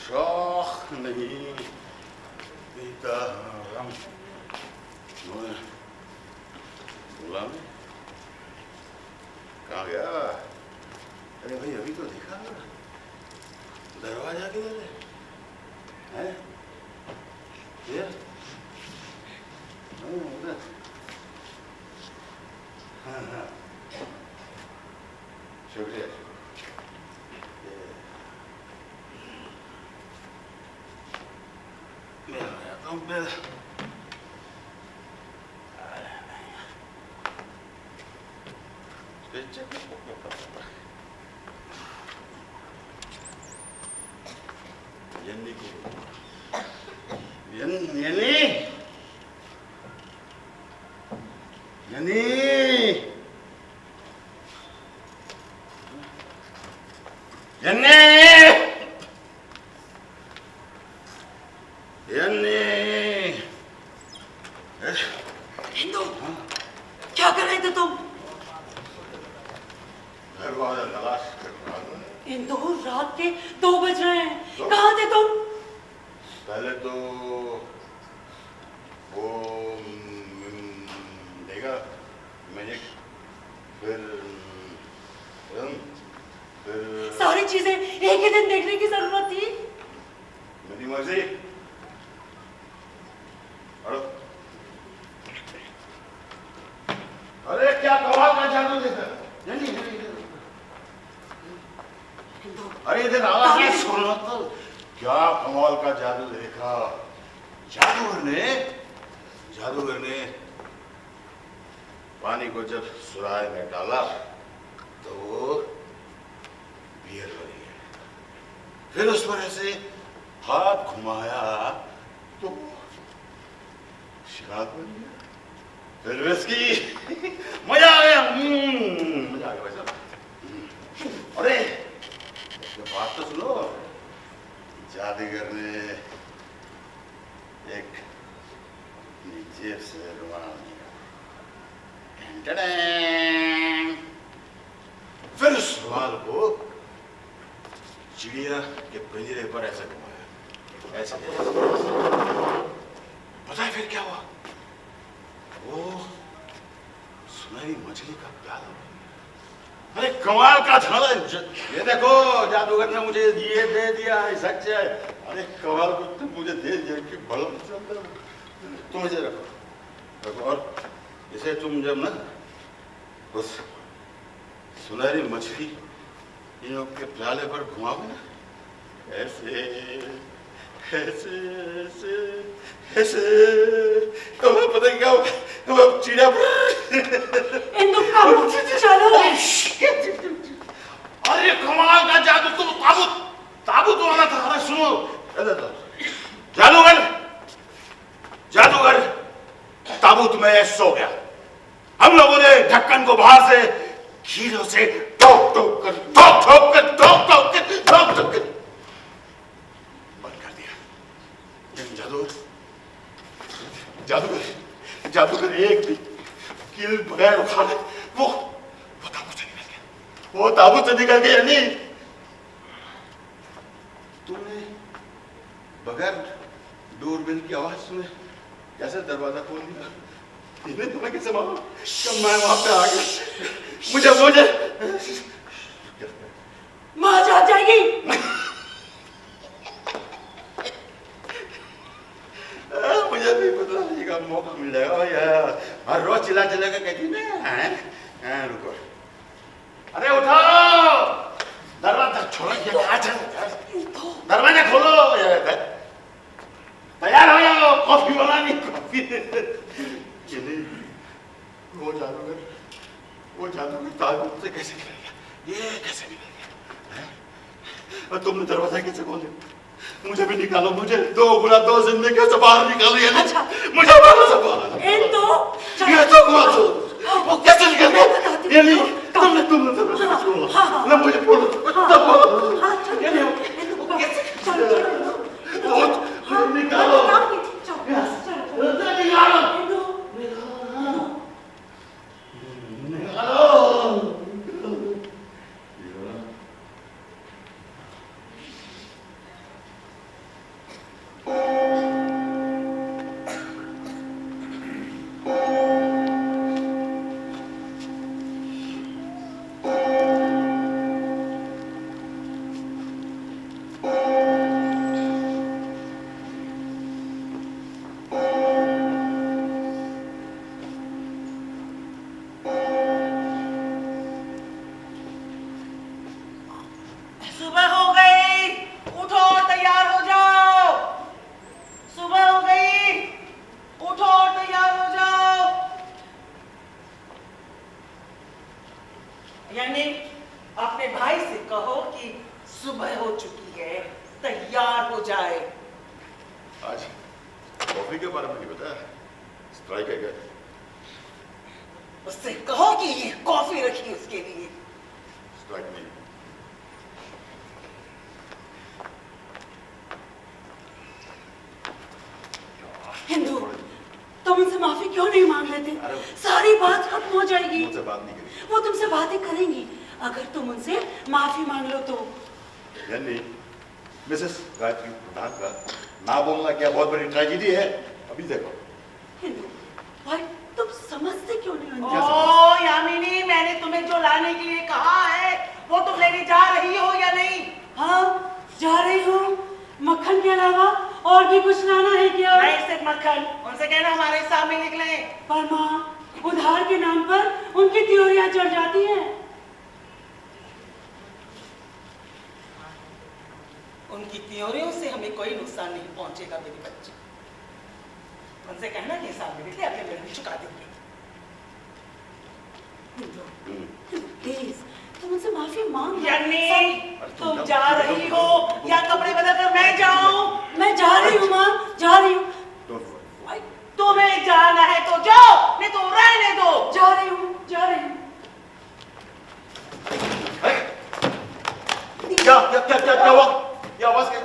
शौक नहीं पीता हम बोला मैं कहाँ गया? अरे भाई अभी तो देखा दरवाजा किधर है? ये उधर। हाँ शुक्रिया। Yenny हिंदू, क्या कर रहे थे तुम? दरवाजा तलाश कर रहा था। हिंदू, रात के 2 बज रहे हैं, कहाँ थे तुम? पहले तो वो देखा मैंने, फिर सारी चीजें एक ही दिन देखने की जरूरत थी। मेरी मर्जी। अरे क्या कमाल का जादू देखा। अरे इधर आवाज सुनो तो, क्या कमाल का जादू देखा। जादूगर ने पानी को जब सुराही में डाला तो वो बियर बनी है। फिर उस पर ऐसे हाथ घुमाया तो शराब बन गया। फिर विस्की। मजा आ गया। मजा आ गया भाई साहब। अरे तो बात तो सुनो। जादूगर ने एक जेब से रुमाल निकाला, फिर उस रुमाल को चिड़िया के पिंजरे पर ऐसे घुमाया, ऐसे पता है फिर क्या हुआ? वो सुनहरी मछली का प्याला। अरे कमाल का था। ये देखो जादूगर ने मुझे ये दे दिया है, सच है। अरे कमाल को तुम मुझे दे दिया कि भला चलता। तुम इसे रखो और इसे तुम जब ना उस सुनहरी मछली इन के प्याले पर घुमाओगे ना, ऐसे ऐसे ऐसे ऐसे, तो पता है क्या होगा? चिड़िया चलो। अरे कमाल का जादू। तुम ताबूत वाला था। अरे सुनो जादूगर ताबूत में सो गया। हम लोगों ने ढक्कन को बाहर से कीलों से ठोक ठोक कर से निकल गई यानी तुमने बगैर दूरबीन की आवाज सुने कैसे दरवाजा खोल दिया? इन्हें तुम्हें कैसे मालूम कि मैं वहां पे आ गया? मुझे माँ जाग जाएगी। मुझे भी बदलाने का मौका मिल जाएगा यार। हर रोज चिल्ला चिल्ला कर कहती ना रुको, अरे उठाओ, दरवाजा छोड़ो, दरवाजा खोलो, तैयार हो जाओ, कॉफी बनानी, कॉफी। वो जादूगर ताबूत से कैसे मिलेगा? ये कैसे मिलेगा? और तुमने दरवाजा कैसे खोल दिया? मुझे भी निकालो, मुझे 2 गुना 2 जिंदगी से बाहर निकालो। अच्छा। मुझे बाहर से बाहर ये तो वो कैसे निकल गया? ये नहीं, तुमने दरवाजा कैसे खोला? ना मुझे बोलो, तब बोलो। ये नहीं, वो कैसे निकालो, सुबह हो गई, उठो, तैयार हो जाओ। सुबह हो गई, उठो, तैयार हो जाओ। यानी अपने भाई से कहो कि सुबह हो चुकी है, तैयार हो जाए। आज कॉफी के बारे में नहीं बताया, स्ट्राइक है क्या? उससे कहो कि ये कॉफी रखी उसके लिए। स्ट्राइक नहीं। हिंदू, तुम उनसे माफी क्यों नहीं मांग लेते? सारी बात खत्म हो जाएगी। मुझसे बात नहीं करी। वो तुमसे बातें करेंगी अगर तुम उनसे माफी मांग लो तो। यानी मिसेस गायत्री प्रधान का ना बोलना क्या बहुत बड़ी ट्रेजेडी है? अभी देखो। हिंदू भाई, तुम समझते क्यों नहीं उनकी? ओ यामिनी, मैंने तुम्हें जो लाने के लिए कहा है वो तुम लेने जा रही हो या नहीं? हाँ, जा रही हूँ। मक्खन के अलावा और भी कुछ लाना है क्या? नहीं, सिर्फ मक्खन। उनसे कहना हमारे सामने निकले। पर माँ, उधार के नाम पर उनकी त्योरियां चढ़ जाती हैं। उनकी त्योरियों से हमें कोई नुकसान नहीं पहुंचेगा मेरी बच्ची। उनसे कहना कि सामने निकले, अगले महीने चुका देंगे। प्लीज, तुम उनसे माफी मांग लो। यानी तुम जा रही हो या कपड़े बदल कर मैं जाऊं? मैं जा रही हूँ माँ, जा रही हूँ। तुम्हें जाना है तो जाओ, नहीं तो रहने दो। जा रही हूँ, जा रही हूँ। क्या क्या क्या क्या क्या हुआ? ये आवाज क्या?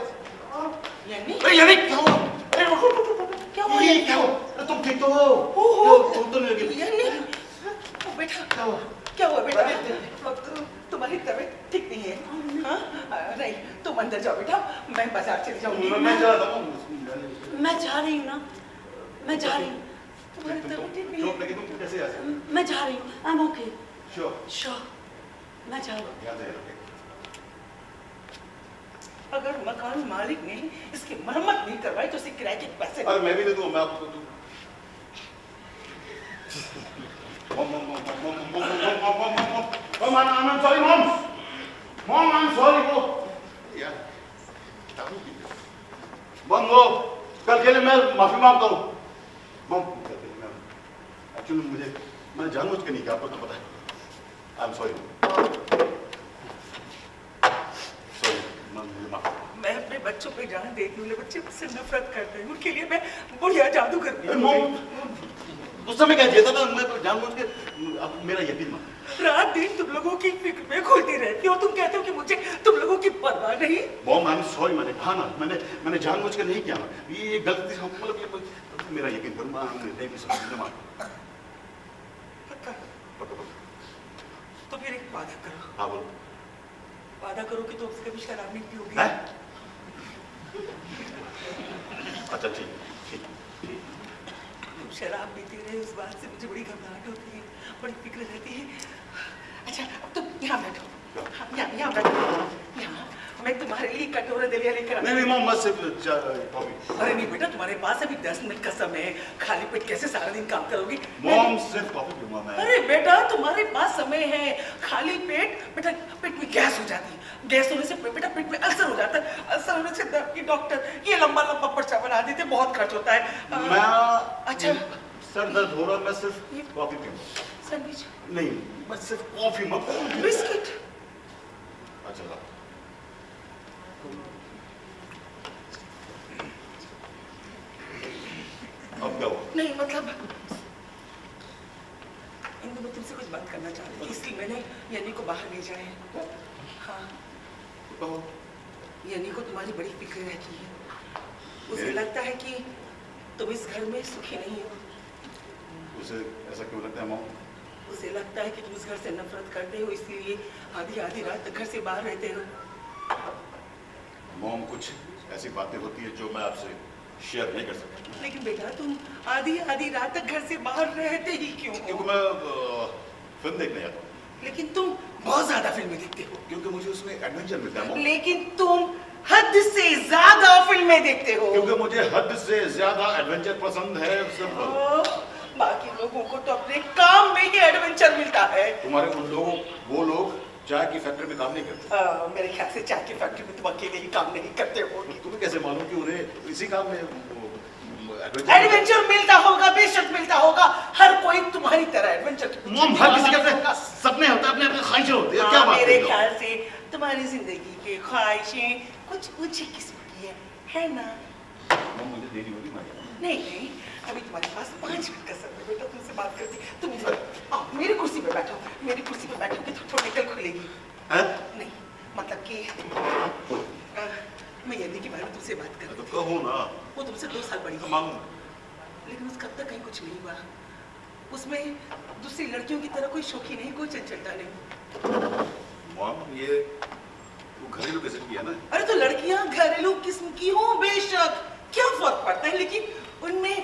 यानी क्या हुआ? क्या हुआ? ये क्या हुआ? तुम ठीक तो हो? तुम तो नहीं लगी। यानी बेटा, क्या हुआ बेटा? तुम्हारी तबीयत ठीक नहीं है? हाँ? नहीं, तुम अंदर जाओ बेटा, मैं बाजार चली जाऊंगी। मैं जा रहा हूँ। मैं जा रही हूँ ना, मैं जा रही हूँ। तुम्हारी तबीयत ठीक नहीं चोट है? लगी तुम कैसे आ सकते? मैं जा रही हूँ। I am okay. Sure. Sure, मैं जा रही हूँ। याद है रखे। अगर मकान मालिक ने इसकी मरम्मत नहीं करवाई तो इसे किराए के पैसे अरे मैं भी दे दूँ, मैं आपको दूँ। Mom, I'm sorry, Mom. Mom, I'm sorry, वो यार Mom, वो कल के लिए मैं माफी मांगता हूँ। Mom, एक्चुअली मैंने जानबूझ के नहीं किया, आपको तो पता है। I'm sorry. Sorry, मुझे माफ। मैं अपने बच्चों पे जान देती हूँ, बच्चे मुझसे नफरत करते हैं, उनके लिए मैं बुढ़िया जादूगर भी हूँ। Mom, उस समय क्या था ना, मैं जानबूझ के अब मेरा यकीन मान। रात दिन तुम लोगों की फिक्र में खोलती रहती हो, तुम कहते हो कि मुझे तुम लोगों की परवाह नहीं। मॉम, आई एम सॉरी, मैंने कहा ना, मैंने जानबूझ के नहीं किया ना, ये गलती से मतलब ये मेरा यकीन करो, मैं नहीं भी समझ मान। तो फिर एक वादा करो। हाँ बोलो। वादा करो कि तुम उससे कभी शराब नहीं पियोगी। हैं? अच्छा ठीक ठीक ठीक। तुम शराब पीते रहे उस बात से मुझे बड़ी घबराहट होती है, बड़ी फिक्र रहती है। अच्छा अब तुम यहाँ बैठो, हाँ, यहाँ बैठो, यहाँ मैं तुम्हारे लिए कटोरा दलिया लेकर नहीं नहीं मॉम, मैं सिर्फ कॉफी। अरे नहीं बेटा, तुम्हारे पास अभी 10 मिनट का समय है, खाली पेट कैसे सारा दिन काम करोगी? मॉम सिर्फ कॉफी पीऊंगा मैं। अरे बेटा तुम्हारे पास समय है, खाली पेट बेटा पेट में गैस हो जाती है, गैस होने से बेटा पेट में अल्सर हो जाता है, अल्सर होने से दर्द की डॉक्टर ये लंबा लंबा पर्चा बना देते, बहुत खर्च होता है। मैं अच्छा सर दर्द हो रहा है, मैं सिर्फ कॉफी पीऊंगा। सैंडविच, नहीं मैं सिर्फ कॉफी मत। बिस्किट। अच्छा ला। अब क्या हुआ? नहीं मतलब इन दिनों तुमसे कुछ बात करना चाह रही थी, इसलिए मैंने यानी को बाहर ले जाए। हाँ कहो। यानी को तुम्हारी बड़ी फिक्र रहती है, उसे लगता है कि तुम इस घर में सुखी नहीं हो। उसे ऐसा क्यों लगता है मॉम? उसे लगता है कि तुम इस घर से नफरत करते हो, इसलिए आधी आधी रात तक घर से बाहर रहते हो। मॉम कुछ ऐसी बातें होती है जो मैं आपसे शेयर नहीं कर सकता। लेकिन बेटा तुम आधी आधी रात तक घर से बाहर रहते ही क्यों क्योंकि हो? मैं फिल्म देखने जाता हूँ। लेकिन तुम बहुत ज्यादा फिल्में देखते हो। क्योंकि मुझे उसमें एडवेंचर मिलता है मॉम। लेकिन तुम हद से ज्यादा फिल्में देखते हो। क्योंकि मुझे हद से ज्यादा एडवेंचर पसंद है। सिर्फ बाकी लोगों को तो अपने काम में ही एडवेंचर मिलता है। तुम्हारे उन लोगों, वो लोग चाय की फैक्ट्री में काम नहीं करते। मेरे ख्याल से चाय की फैक्ट्री में तुम अकेले ही काम नहीं करते हो। तुम्हें कैसे मालूम कि उन्हें इसी काम में एडवेंचर मिलता होगा, बेशक मिलता होगा। हर कोई तुम्हारी तरह एडवेंचर मॉम हर किसी के अपने सपने होते हैं, अपने अपने ख्वाहिशें होती है। क्या बात मेरे कर रहे हो? ख्याल से तुम्हारी जिंदगी की ख्वाहिशें कुछ ऊंची किस्म की है ना? मॉम मुझे देरी होगी मैं नहीं नहीं, अभी तुम्हारे पास 5 मिनट का समय है बेटा, तुमसे बात करती। तुम इधर आओ, मेरी कुर्सी पे बैठो, मेरी कुर्सी पे बैठोगे तो थोड़ी कल खुलेगी। नहीं मतलब कि मैं यदि के बारे में तुमसे बात कर रही तो थी। कहो ना। वो तुमसे 2 साल बड़ी है, मालूम। लेकिन उसका अब तक कहीं कुछ नहीं हुआ। उसमें दूसरी लड़कियों की तरह कोई शौकीन नहीं, कोई चंचलता नहीं। मॉम ये वो घरेलू कैसे किया ना? अरे तो लड़कियां घरेलू किस्म की हो बेशक, क्या फर्क पड़ता है, लेकिन उनमें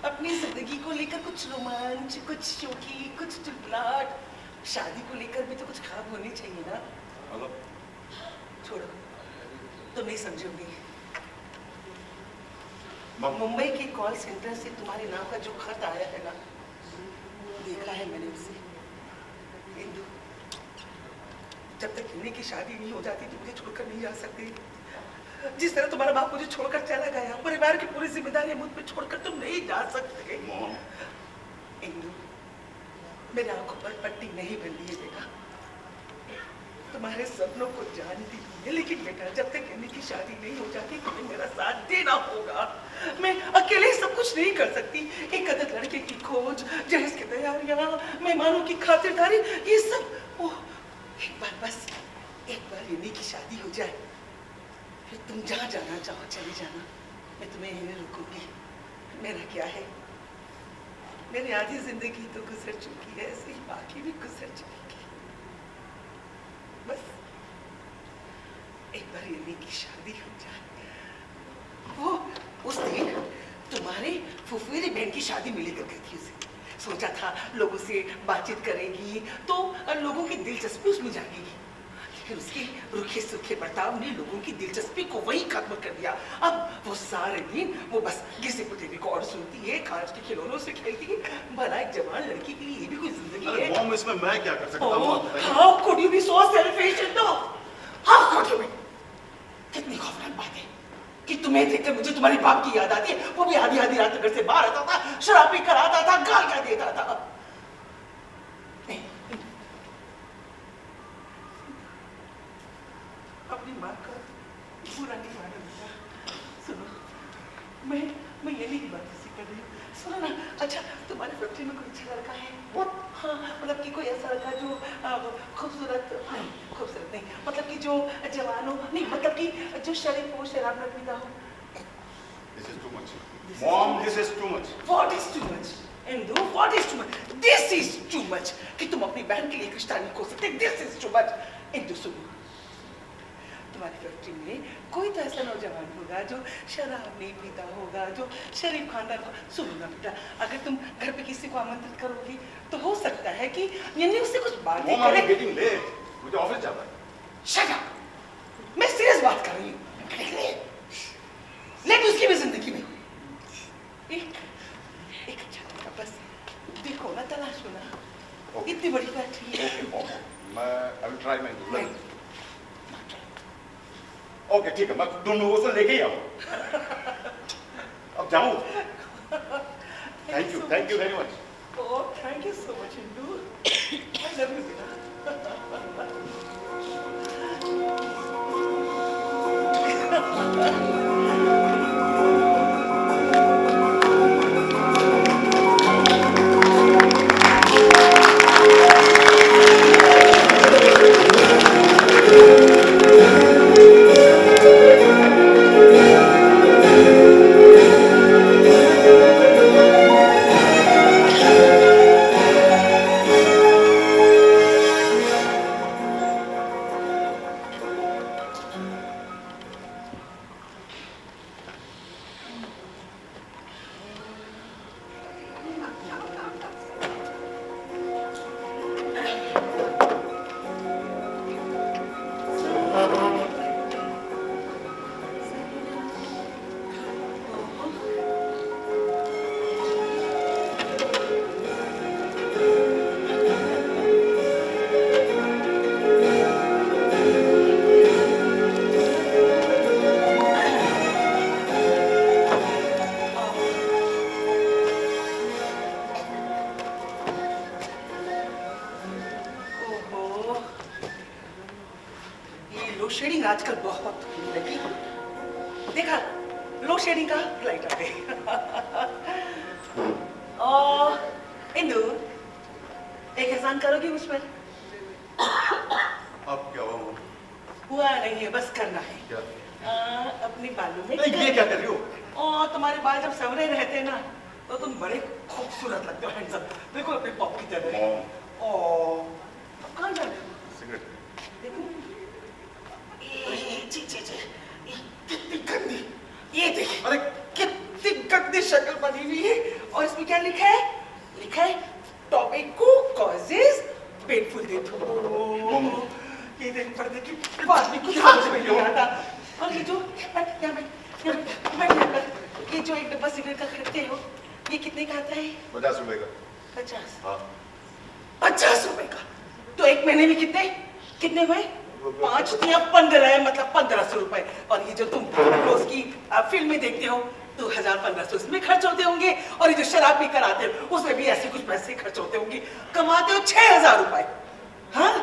अपनी जिंदगी को लेकर कुछ रोमांच, कुछ शौकी, कुछ चुटलाट, शादी को लेकर भी तो कुछ खाब होनी चाहिए ना। मतलब छोड़ो, तुम नहीं समझोगे। मॉम मुंबई के कॉल सेंटर से तुम्हारे नाम का जो खत आया है ना, देखा है मैंने उसे। इंदु, जब तक हिन्नी की शादी नहीं हो जाती तुम मुझे छोड़कर नहीं जा सकती। जिस तरह तुम्हारा बाप मुझे छोड़कर चला गया, परिवार की पूरी जिम्मेदारी मुझ पे छोड़कर तुम नहीं जा सकते। मॉम इंदु, मेरे आंखों पर पट्टी नहीं बंधी है बेटा, तुम्हारे सपनों को जानती है, लेकिन बेटा जब तक हिन्नी की शादी नहीं हो जाती तुम्हें मेरा साथ देना होगा। मैं अकेले सब कुछ नहीं कर सकती। एक अदर लड़के की खोज, जहेज की तैयारियां, मेहमानों की खातिरदारी, ये सब एक बार बस एक बार हिन्नी की शादी हो जाए, फिर तुम जहाँ जाना चाहो चले जाना, मैं तुम्हें यहीं रुकूंगी। मेरा क्या है, मेरी आधी जिंदगी तो गुजर चुकी है, ऐसे ही बाकी भी गुजर चुकी। बस एक बार हिन्नी की शादी हो जाए। वो उस दिन तुम्हारे फुफेरी बहन की शादी में लेकर गई थी उसे। सोचा था लोगों से बातचीत करेगी तो लोगों की दिलचस्पी उसमें जागेगी, लेकिन उसके रुखे सूखे बर्ताव ने लोगों की दिलचस्पी को वही खत्म कर दिया। अब वो सारे दिन वो बस घिसे पिटे रिकॉर्ड सुनती है, कांच के खिलौनों से खेलती है। भला एक जवान लड़की के लिए ये भी कोई जिंदगी है? मॉम इसमें मैं क्या कर सकता हूँ? How could you be so selfish? How could you be? कितनी खौफनाक बात है कि तुम्हें देखकर मुझे तुम्हारे बाप की याद आती है। वो भी आधी आधी रात घर से बाहर आता था, शराब पी कर आता था, गालियां देता था। अपनी माँ का बुरा नहीं माना बेटा। सुनो, मैं ये नहीं की बात किसी कर रही हूँ। सुनो ना, अच्छा तुम्हारी फैक्ट्री में कोई अच्छा लड़का है? हाँ, मतलब कि कोई ऐसा लड़का जो खूबसूरत नहीं, मतलब कि जो जवान हो, नहीं मतलब कि जो शरीफ हो, शराब न पीता हो। This is too much. Mom, this is too much. What is too much? Indu, what is too much? This is too much कि तुम अपनी बहन के लिए एक रिश्ता नहीं खोल सकते। This is too much. Indu सुनो, तुम्हारी फैक्ट्री में कोई तो ऐसा नौजवान होगा जो शराब नहीं पीता होगा, जो शरीफ खानदान हो। सुनो ना बेटा, अगर तुम घर पे किसी को आमंत्रित करोगी तो हो सकता है कि यानी उससे कुछ बातें करे। मुझे ऑफिस जाना है। शट अप, मैं सीरियस बात कर रही हूँ। लेट उसकी भी जिंदगी में एक अच्छा लड़का बस देखो ना, तलाश हो ना। इतनी बड़ी फैक्ट्री है। मैं I will try my level. Okay ठीक है, मैं ढूंढूंगा, उसको लेके ही आऊँ। अब जाऊँ। Thank you very much. Oh, thank you so much, Hindu. I love you, Bina. Load shedding आजकल बहुत होने लगी। देखा, लोड शेडिंग का लाइट आ गई। इंदु, एक एहसान करोगी मुझ पर? अब क्या हुआ? हुआ नहीं है, बस करना है। क्या? अपने बालों में नहीं, ये क्या कर रही हो? तुम्हारे बाल जब संवरे रहते हैं ना तो तुम बड़े खूबसूरत लगते हो, हैंडसम, बिल्कुल अपने पॉप की तरह। कहाँ जा रहे हो? सिगरेट। देखो, कितनी गंदी, ये देखिए, अरे कितनी गंदी शक्ल बनी हुई है। और इसमें क्या लिखा है? लिखा है टोबैको कॉजेज पेनफुल डेथ। ये देख पर्दे की बात भी कुछ समझ में नहीं आता। और ये जो ये जो एक डब्बा सिगरेट का खरीदते हो, ये कितने का आता है? 50 रुपए का। 50? हाँ। 50 रुपए का? तो एक महीने में कितने हुए? 5 या 15, मतलब 1500 रुपए। और ये जो तुम रोज की फिल्में देखते हो तो 1000-1500 इसमें खर्च होते होंगे। और ये जो शराब पी कर आते हो उसमें भी ऐसे कुछ पैसे खर्च होते होंगे। कमाते हो 6000 रुपए। हाँ,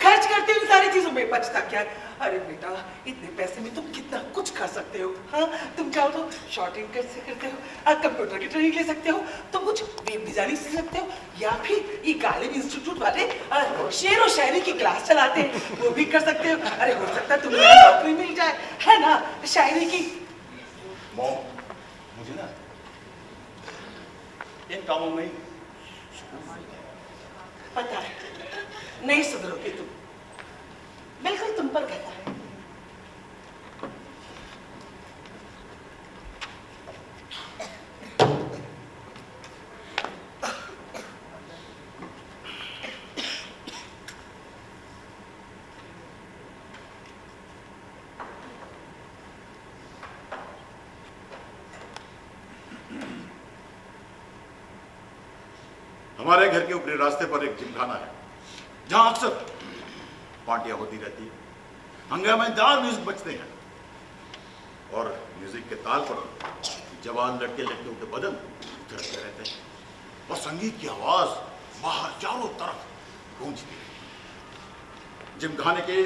खर्च करते हो सारी चीजों में, बचता क्या? अरे बेटा, इतने पैसे में तुम कितना कुछ कर सकते हो। हाँ, तुम चाहो तो शॉर्टिंग कैसे करते हो, कंप्यूटर की ट्रेनिंग ले सकते हो, तुम कुछ वेब डिजाइनिंग सीख सकते हो, या फिर ये गालिब इंस्टीट्यूट वाले शेर और शायरी की क्लास चलाते हैं, वो भी कर सकते हो। अरे हो सकता है तुम्हें नौकरी मिल जाए, है ना, शायरी की। मॉम, मुझे ना इन कामों में पता है, नहीं सुधरोगे तुम, बिल्कुल तुम पर कहता है। हमारे घर के ऊपरी रास्ते पर एक जिमखाना है जहां अक्सर पार्टियां होती रहती है, हंगामेदार म्यूजिक बजते हैं और म्यूजिक के ताल पर जवान लड़के लड़कियों के बदन थिरकते रहते हैं और संगीत की आवाज बाहर चारों तरफ गूंजती है। जिमखाने के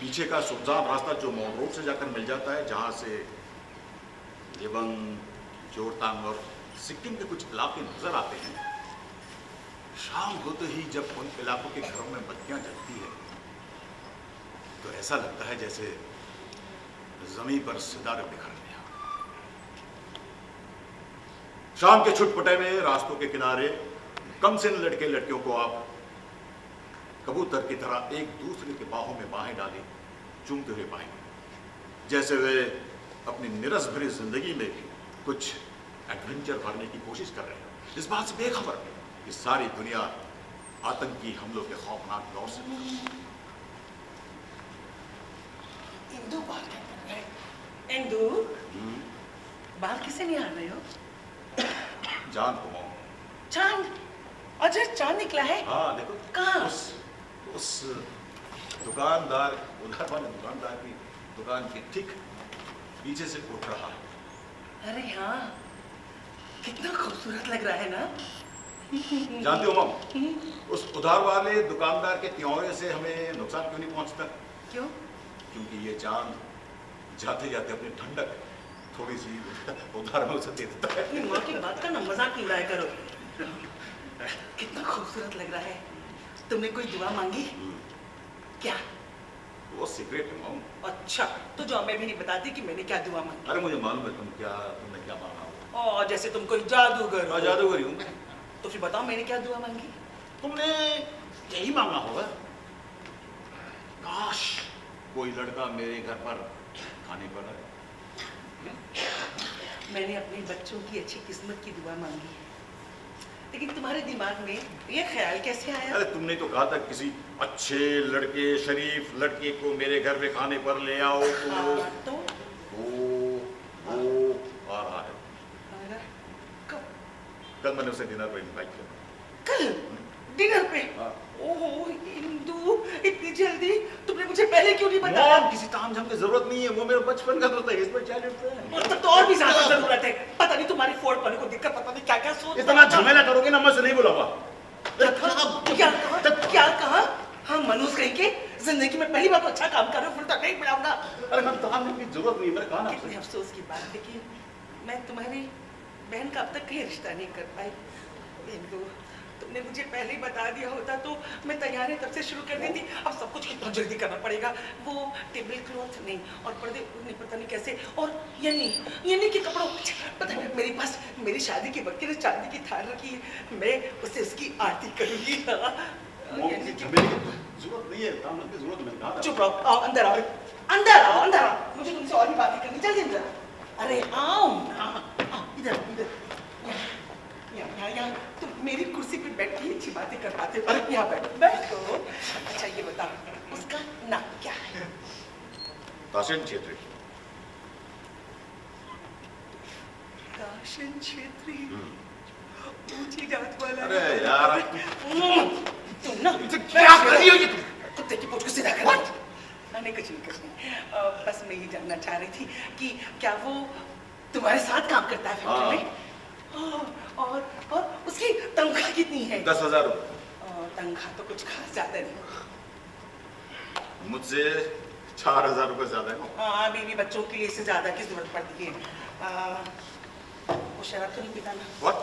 पीछे का सुनसान रास्ता जो मॉल रोड से जाकर मिल जाता है, जहां से लिबंग, जोरतांग और सिक्किम के कुछ इलाके नजर आते हैं, शाम होते ही जब उन इलाकों के घरों में बत्तियां जलती है तो ऐसा लगता है जैसे जमीन पर सितारे बिखर गया। शाम के छुटपुटे में रास्तों के किनारे कम से लड़के लड़कियों को आप कबूतर की तरह एक दूसरे के बाहों में बाहें डाले चूमते हुए पाएंगे। जैसे वे अपनी निरस भरी जिंदगी में कुछ एडवेंचर भरने की कोशिश कर रहे हैं, इस बात से बेखबर कि सारी दुनिया आतंकी हमलों के खौफनाक दौर से इंदु बाल क्या कर रहा है? इंदु बाल किसे नहीं आ रहे हो? जान को मौम। चांद, अजय चांद निकला है। हाँ देखो कहाँ? उस दुकानदार, उधार वाले दुकानदार की दुकान के ठीक पीछे से उठ रहा है। अरे हाँ, कितना खूबसूरत लग रहा है ना। जानते हो मम, उस उधार वाले दुकानदार के त्योरे से हमें नुकसान क्यों नहीं पहुंचता? क्यों? क्योंकि ये चांद जाते जाते अपनी ठंडक थोड़ी सी उधार में उसे दे देता है। अपनी माँ की बात का ना मजाक नहीं उड़ाया करो। कितना खूबसूरत लग रहा है। तुमने कोई दुआ मांगी? क्या? वो सीक्रेट है मम। अच्छा, तो जो मैं भी नहीं बताती कि मैंने क्या दुआ मांगी। अरे मुझे मालूम है तुमने क्या मांगा हो। और जैसे तुम कोई जादूगर हो। जादूगरी हूँ मैं। तो फिर बताओ मैंने क्या दुआ मांगी? तुमने यही मांगा होगा, काश कोई लड़का मेरे घर पर खाने पर आए। मैंने अपने बच्चों की अच्छी किस्मत की दुआ मांगी है, लेकिन तुम्हारे दिमाग में ये ख्याल कैसे आया? अरे तुमने तो कहा था किसी अच्छे लड़के, शरीफ लड़के को मेरे घर में खाने पर ले आओ। हाँ, तो वो आ रहा है। कब? कल मैंने उसे डिनर पर इनवाइट किया। कल डिनर पे? हाँ। ओहो इंदु, इतनी जल्दी तुमने मुझे पहले क्यों नहीं बताया? किसी तामझाम की जरूरत नहीं है, वो मेरा बचपन का दोस्त है, इसमें क्या लिखता है? मतलब तो और भी ज्यादा जरूरत है। पता नहीं तुम्हारी फोड़ पने को दिक्कत, पता नहीं क्या क्या सोच। इतना झमेला करोगे ना, मैं से नहीं बुलाऊंगा। क्या कहा? हाँ मनुष्य कहीं के, जिंदगी में पहली बार तो अच्छा काम कर रहे हो, फिर तो नहीं बुलाऊंगा। अरे मैं तामझाम की जरूरत नहीं है, मैंने कहा ना कितने आपसे। अफसोस की बात है कि मैं तुम्हारी बहन का अब तक कहीं रिश्ता नहीं कर पाई। इंदु, तुमने मुझे पहले ही बता दिया होता तो मैं तैयारी तब से शुरू कर दी थी। अब सब कुछ कितना जल्दी करना पड़ेगा। वो टेबल क्लॉथ नहीं और पर्दे नहीं, पता नहीं कैसे। और ये के कपड़ों, पता है मेरे पास मेरी शादी के वक्त की चांदी की थाल रखी है, मैं उससे उसकी आरती करूंगी। जरूरत नहीं है, तामझाम की जरूरत मैंने कहा। चुप रहो, आओ अंदर आओ, अंदर आओ, अंदर आओ। मुझे तुमसे और भी बातें करनी, जल्दी अंदर। अरे आओ ना, इधर इधर, यहाँ तुम मेरी कुर्सी पे बैठ के अच्छी बातें कर पाते हो। अरे यहाँ बैठो। अच्छा ये बताओ, उसका नाम क्या है? ताशेन छेत्री। ताशेन छेत्री, ऊंची जात वाला। अरे यार तुम ना क्या कर रही हो ये तुम? कुत्ते की पूंछ को सीधा कर। नहीं कुछ नहीं, बस मैं ये जानना चाह रही थी कि क्या वो तुम्हारे साथ काम करता है फैक्ट्री में? और उसकी तनख्वाह कितनी है? 10,000 रुपये। तनख्वाह तो कुछ खास ज्यादा नहीं। मुझसे 4,000 रुपये ज्यादा है। हाँ, बीवी बच्चों के लिए इससे ज्यादा की जरूरत पड़ती है। वो शराब तो नहीं पीता ना? What?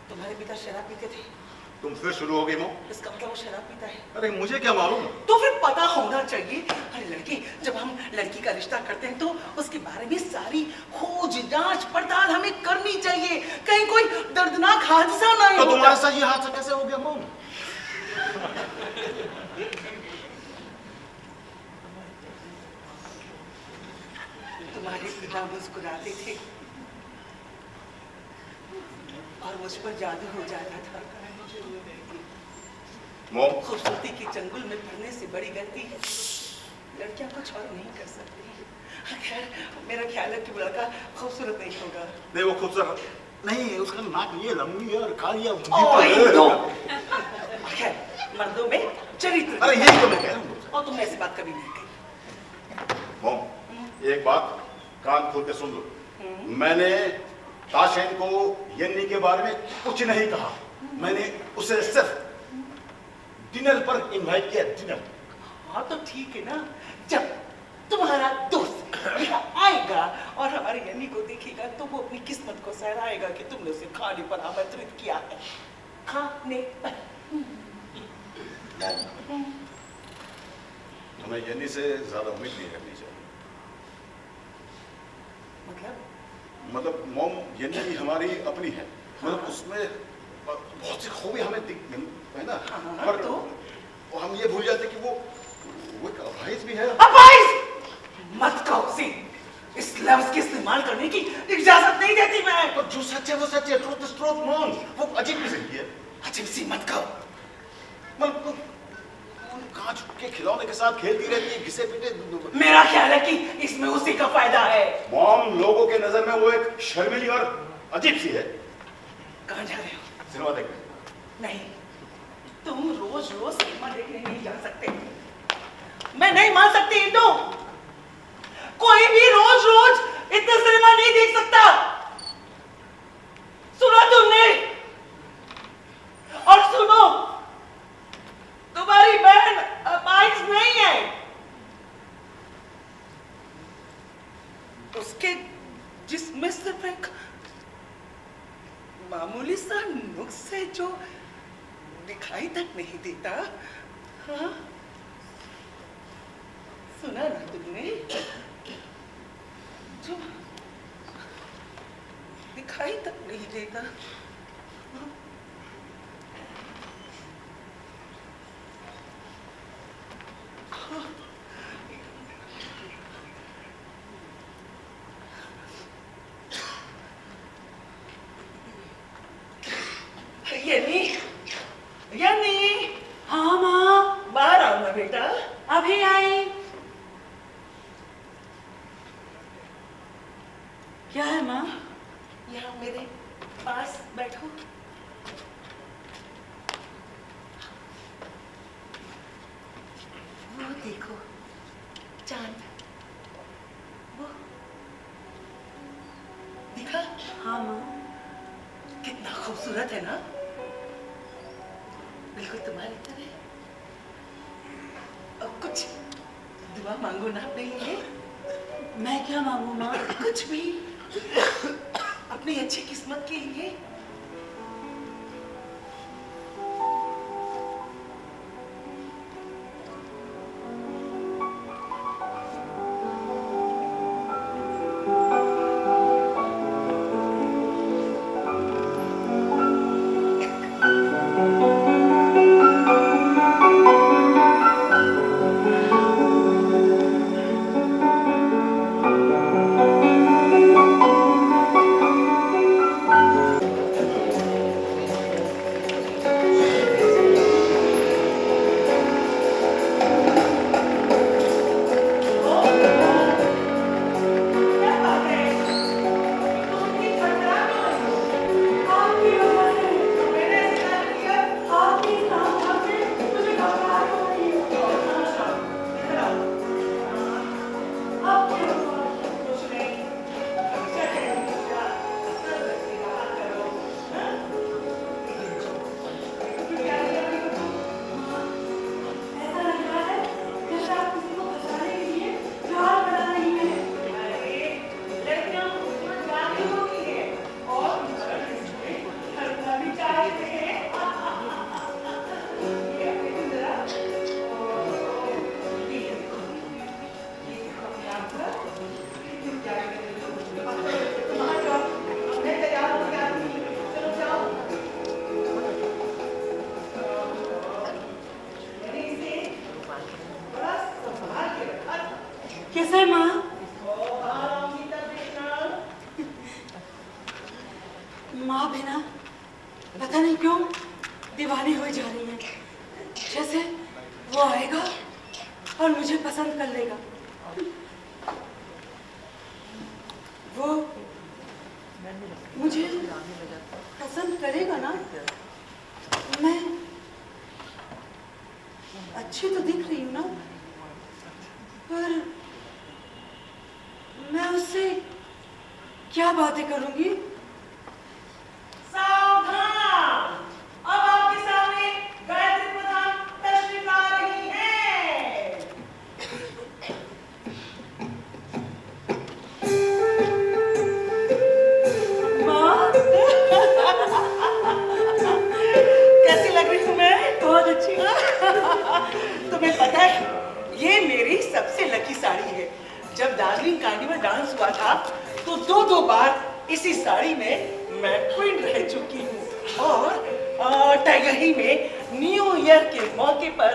तुम्हारे पिता शराब पीते थे? तुम फिर शुरू हो गई मो? इसका मतलब वो शराब पीता है? अरे मुझे क्या मालूम? तो फिर पता होना चाहिए। अरे लड़की, जब हम लड़की का रिश्ता करते हैं तो उसके बारे में सारी खोज जांच पड़ताल हमें करनी चाहिए, कहीं कोई दर्दनाक हादसा ना हो। तो तुम्हारे साथ ये हादसा कैसे हो गया मो? तुम्हारे पिता मुस्कुराते थे और मुझ पर जादू हो जाता था। मोम, खूबसूरती के चंगुल में पड़ने से बड़ी गलती है, लड़कियां कुछ और नहीं कर सकती। खैर, मेरा ख्याल है कि वो लड़का खूबसूरत नहीं होगा। नहीं वो खूबसूरत नहीं, उसका नाक ये लंबी है और काली है। खैर, मर्दों में चरित्र। अरे यही तो मैं कह रहा हूँ। और तुमने ऐसी बात कभी नहीं कही। मोम, एक बात कान खोल के सुन लो। मैंने ताशेन को यन्नी के बारे में कुछ नहीं कहा। मैंने उसे सिर्फ डिनर पर इनवाइट किया, डिनर। हाँ तो ठीक है ना, जब तुम्हारा दोस्त यहाँ आएगा और हमारे यन्नी को देखेगा तो वो अपनी किस्मत को सहराएगा कि तुमने उसे खाने पर आमंत्रित किया है। खाने पर। हमें यन्नी से ज्यादा उम्मीद नहीं करनी चाहिए। मतलब मोम, यन्नी हमारी अपनी है। मतलब उसमें बहुत सी खूबी हमें दिख है ना। पर तो हम ये भूल जाते कि वो एक अपाहिज भी है। अपाहिज मत कहो उसे। ज्यादा उसके इस्तेमाल करने की इजाजत नहीं देती मैं। तो जो सच है वो सच है, ट्रूथ इज ट्रूथ मोन। वो अजीब भी सही है। अजीब सी मत कहो। मतलब कांच के खिलौने के साथ खेलती रहती है, घिसे पीटे। मेरा ख्याल है कि इसमें उसी का फायदा है। मॉम, लोगों के नजर में वो एक शर्मीली और अजीब सी है। कहाँ जा रहे हो? सिनेमा देखने। नहीं, तुम रोज रोज सिनेमा देखने नहीं जा सकते। मैं नहीं मान सकती इंदु, कोई भी रोज रोज इतना सिनेमा नहीं देख सकता। सुना तुमने? और सुनो, तुम्हारी बहन अपाहिज नहीं है। उसके जिसमें सिर्फ एक मामूली सा नुक्स है जो दिखाई तक नहीं देता। हाँ? सुना ना तुमने? जो दिखाई तक नहीं देता। हाँ? हाँ। यानी यानी हाँ माँ, बाहर आओ ना बेटा। अभी आई। क्या है माँ? यहाँ मेरे पास बैठो। वो देखो चांद, वो दिखा? हाँ माँ। कितना खूबसूरत है ना, बिल्कुल तुम्हारी तरह। अब कुछ दुआ मांगो ना अपने लिए। मैं क्या मांगू माँ? कुछ भी, अपनी अच्छी किस्मत के लिए। कैसे माँ? माँ भी ना पता नहीं क्यों दीवानी हो जा रही है। जैसे वो आएगा और मुझे पसंद कर लेगा। वो मुझे पसंद करेगा ना। मैं अच्छी तो दिख रही हूँ ना, पर मैं उससे क्या बातें करूंगी? सावधान! अब आपके सामने गायत्री प्रधान तशरीफ ला रही हैं। माँ, कैसी लग रही हूँ मैं? बहुत अच्छी। तुम्हें पता है, ये मेरी सबसे लकी साड़ी है। जब दार्जिलिंग कार्निवल डांस हुआ था तो दो बार इसी साड़ी में मैं क्वीन रह चुकी हूँ। और टैगही में न्यू ईयर के मौके पर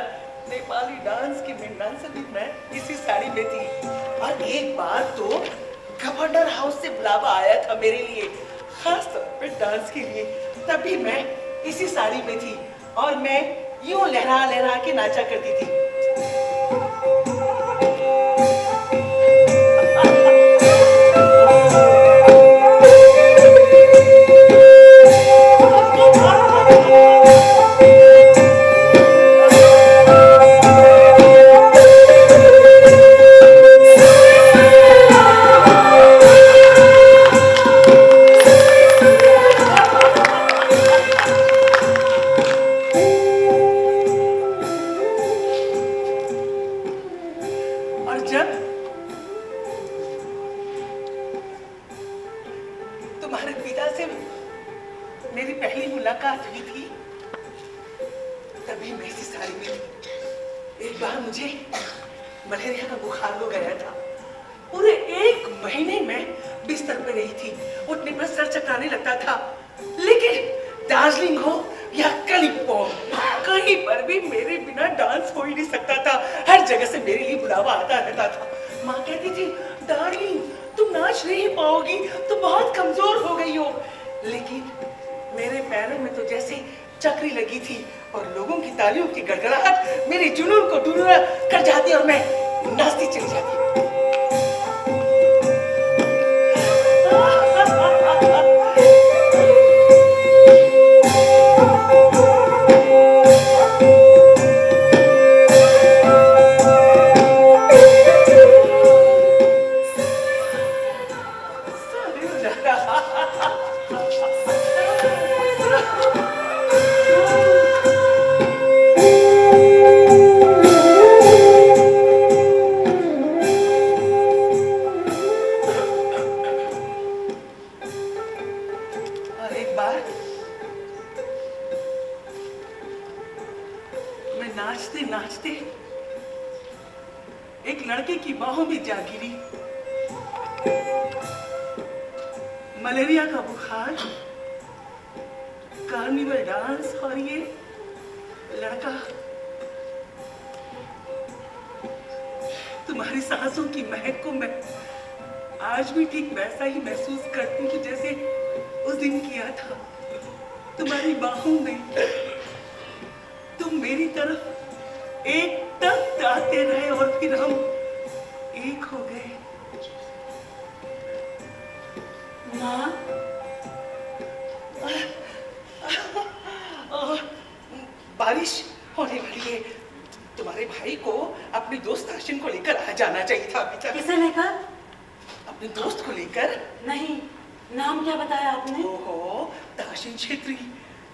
नेपाली डांस की मेन डांसर भी मैं इसी साड़ी में थी। और एक बार तो गवर्नर हाउस से बुलावा आया था मेरे लिए, खास तौर पे डांस के लिए। तभी मैं इसी साड़ी में थी और मैं यूं लहरा लहरा के नाचा करती थी। और जब तुम्हारे पिता से मेरी पहली मुलाकात हुई थी, तभी मैं इसी साड़ी में थी। एक बार मुझे मलेरिया का बुखार हो गया था। पूरे 1 महीने में बिस्तर पे रही थी। उठने पर सर चकराने लगता था। लेकिन दार्जिलिंग हो या कालिम्पोंग, कहीं पर भी मेरे बिना डांस हो ही नहीं सकता था। हर जगह से मेरे लिए बुलावा आता रहता था। माँ कहती थी, डार्लिंग तुम नाच नहीं पाओगी, तुम बहुत कमजोर हो गई हो। लेकिन मेरे पैरों में तो जैसे चक्री लगी थी और लोगों की तालियों की गड़गड़ाहट मेरे जुनून को डूरा कर जाती और मैं नाचती चली जाती। और एक बार मैं नाचते नाचते एक लड़के की बाहों में जा गिरी। मलेरिया का बुखार, कार्निवल डांस और ये लड़का। तुम्हारी सांसों की महक को मैं आज भी ठीक वैसा ही महसूस करती हूँ जैसे उस दिन किया था। तुम्हारी बाहों में तुम मेरी तरफ एक तक आते रहे और फिर हम एक हो गए। माँ, बारिश होने वाली है। तुम्हारे भाई को अपने दोस्त ताशिन को लेकर आ जाना चाहिए था अभी तक। किसे लेकर? अपने दोस्त को लेकर। नहीं, नाम क्या बताया आपने? ओहो, ताशिन छेत्री।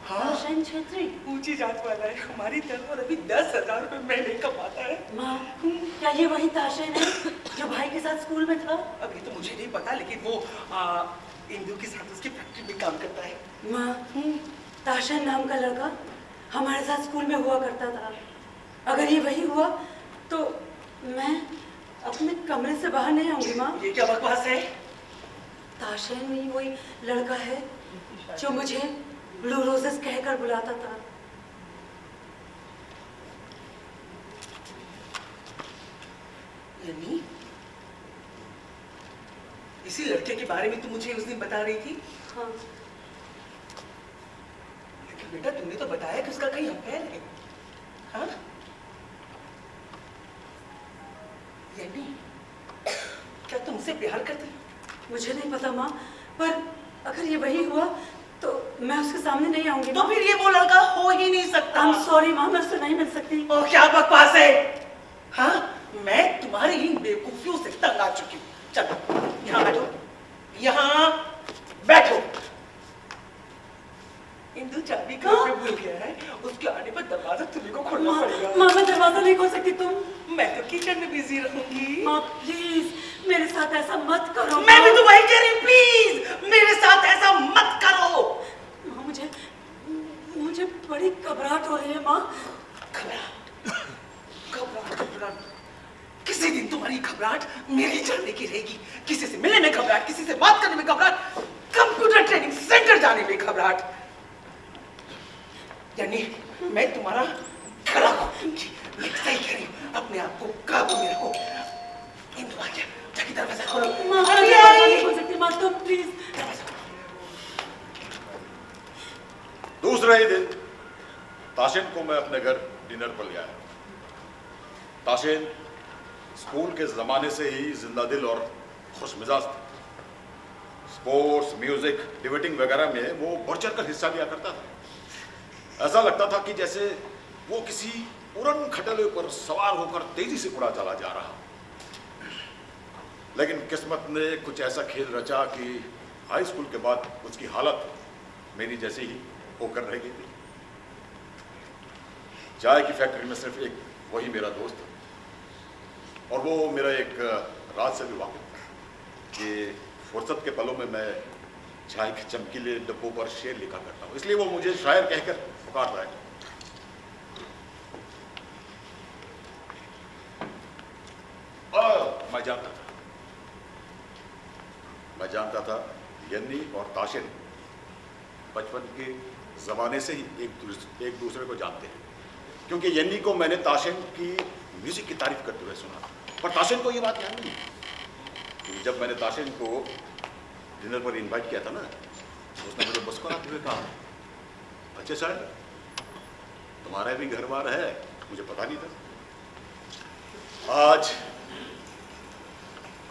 हाँ, ताशिन छेत्री। ऊंची जात वाला है। हमारी तरफ और अभी 10,000 रुपए महीने कमाता है। माँ, क्या ये वही ताशिन है जो भाई के साथ स्कूल में था? अभी तो मुझे नहीं पता, लेकिन वो इंदू के साथ उसकी फैक्ट्री में काम करता है। माँ, ताशिन नाम का लड़का हमारे साथ स्कूल में हुआ करता था। अगर ये वही हुआ तो मैं अपने कमरे से बाहर नहीं आऊंगी। माँ, ये क्या बकवास है? ताशिन ही वही लड़का है जो मुझे ब्लू रोजेस कहकर बुलाता था। यानी इसी लड़के के बारे में तुम मुझे उस दिन बता रही थी? हाँ। लेकिन बेटा तुमने तो बताया कि उसका कहीं अफेयर है। हाँ? यानी क्या तुम उसे प्यार करती? मुझे नहीं पता माँ, पर अगर ये वही हुआ तो मैं उसके सामने नहीं आऊंगी। तो फिर ये वो लड़का हो ही नहीं सकता। I'm sorry माँ, मैं उससे नहीं मिल सकती। ओ, क्या बकवास है? हाँ, मैं तुम्हारी इन बेवकूफियों से तंग आ चुकी हूँ। चलो यहाँ बैठो, यहाँ बैठो। इंदु चाबी घर पे भूल गया है, उसके आने पर दरवाजा तुम्हें को खोलना पड़ेगा। माँ, मैं दरवाजा नहीं खोल सकती। तुम? मैं तो किचन में बिजी रहूंगी। माँ प्लीज मेरे साथ ऐसा मत करो। मैं भी तो वही कह रही हूँ, प्लीज मेरे साथ ऐसा मत करो। माँ, मुझे बड़ी घबराहट हो रही है। माँ, घबराहट। किसी दिन तुम्हारी घबराहट मेरी जानने की रहेगी। किसी से मिलने में घबराहट, किसी से बात करने में घबराहट, कंप्यूटर ट्रेनिंग सेंटर जाने में घबराहट। यानी मैं तुम्हारा गला घोटूंगी। मैं सही कह रही हूँ, अपने आप को काबू में रखो। इंदु आ गया, जाके दरवाजा खोलो। माँ, अरे तुम प्लीज। दूसरे ही दिन ताशिन को मैं अपने घर डिनर पर ले आया। ताशिन स्कूल के जमाने से ही जिंदा दिल और खुश मिजाज था। स्पोर्ट्स, म्यूजिक, डिबेटिंग वगैरह में वो बढ़ चढ़कर हिस्सा लिया करता था। ऐसा लगता था कि जैसे वो किसी उड़न खटोले पर सवार होकर तेजी से उड़ा चला जा रहा। लेकिन किस्मत ने कुछ ऐसा खेल रचा कि हाई स्कूल के बाद उसकी हालत मेरी जैसी ही होकर रह गई थी। चाय की फैक्ट्री में सिर्फ एक वही मेरा दोस्त था, और वो मेरा एक राज से भी वाकिफ था कि फुर्सत के पलों में मैं चाय के चमकीले डब्बों पर शेर लिखा करता हूँ, इसलिए वो मुझे शायर कहकर पुकारता है। मैं जानता था यन्नी और ताशिन बचपन के ज़माने से ही एक दूसरे को जानते हैं, क्योंकि यन्नी को मैंने ताशिन की म्यूज़िक की तारीफ करते हुए सुना, पर ताशिन को ये बात याद नहीं। क्योंकि जब मैंने ताशिन को डिनर पर इनवाइट किया था ना, तो उसने मुझे मुस्कुराते हुए कहा, अच्छा सर तुम्हारा भी घर बार है, मुझे पता नहीं था। आज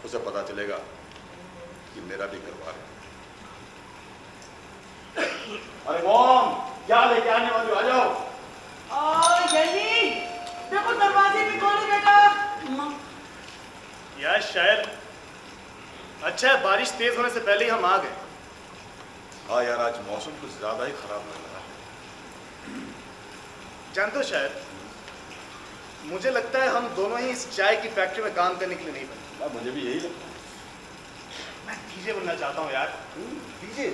उसे पता चलेगा कि मेरा भी घर बार है। अरे मॉम, क्या लेके आने वाली हो? आ जाओ। यही देखो दरवाजे पे कौन है बेटा? यार शायद अच्छा है बारिश तेज होने से पहले ही हम आ गए। हाँ यार, आज मौसम कुछ ज्यादा ही खराब लग रहा है। जानते हो शायद मुझे लगता है हम दोनों ही इस चाय की फैक्ट्री में काम करने के लिए नहीं बने। मुझे भी यही लगता है। मैं डीजे बनना चाहता हूँ यार। डीजे?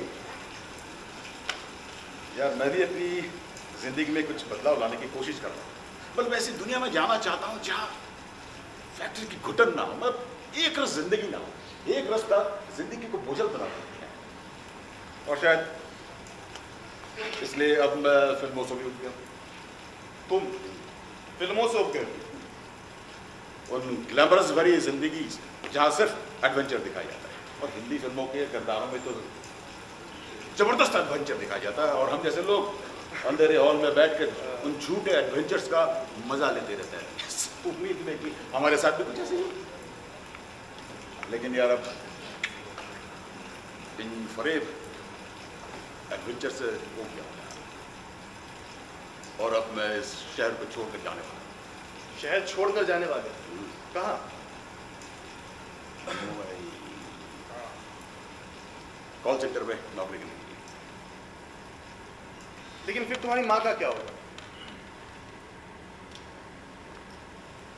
यार मैं भी अपनी जिंदगी में कुछ बदलाव लाने की कोशिश कर रहा हूँ, बल्कि मैं ऐसी दुनिया में जाना चाहता हूँ जहाँ फैक्ट्री की घुटन ना हो, मैं एक रस जिंदगी ना हो, एक रास्ता जिंदगी को बोझल बना देती है। और शायद इसलिए अब मैं फिल्मों से भी उठ गया। तुम फिल्मों से उठ गए? उन ग्लैमरस भरी जिंदगी जहाँ सिर्फ एडवेंचर दिखाया जाता है, और हिंदी फिल्मों के किरदारों में तो जबरदस्त एडवेंचर दिखाया जाता है, और हम जैसे लोग अंधेरे हॉल में बैठकर उन झूठे एडवेंचर्स का मजा लेते रहते हैं, उम्मीद में कि हमारे साथ भी कुछ ऐसे ही। लेकिन यार अब इन फरेब एडवेंचर से हो गया, और अब मैं इस शहर को छोड़कर जाने वाला हूँ। शहर छोड़कर जाने वाले? कहाँ? कॉल सेंटर में नौकरी के लिए। लेकिन फिर तुम्हारी माँ का क्या होगा?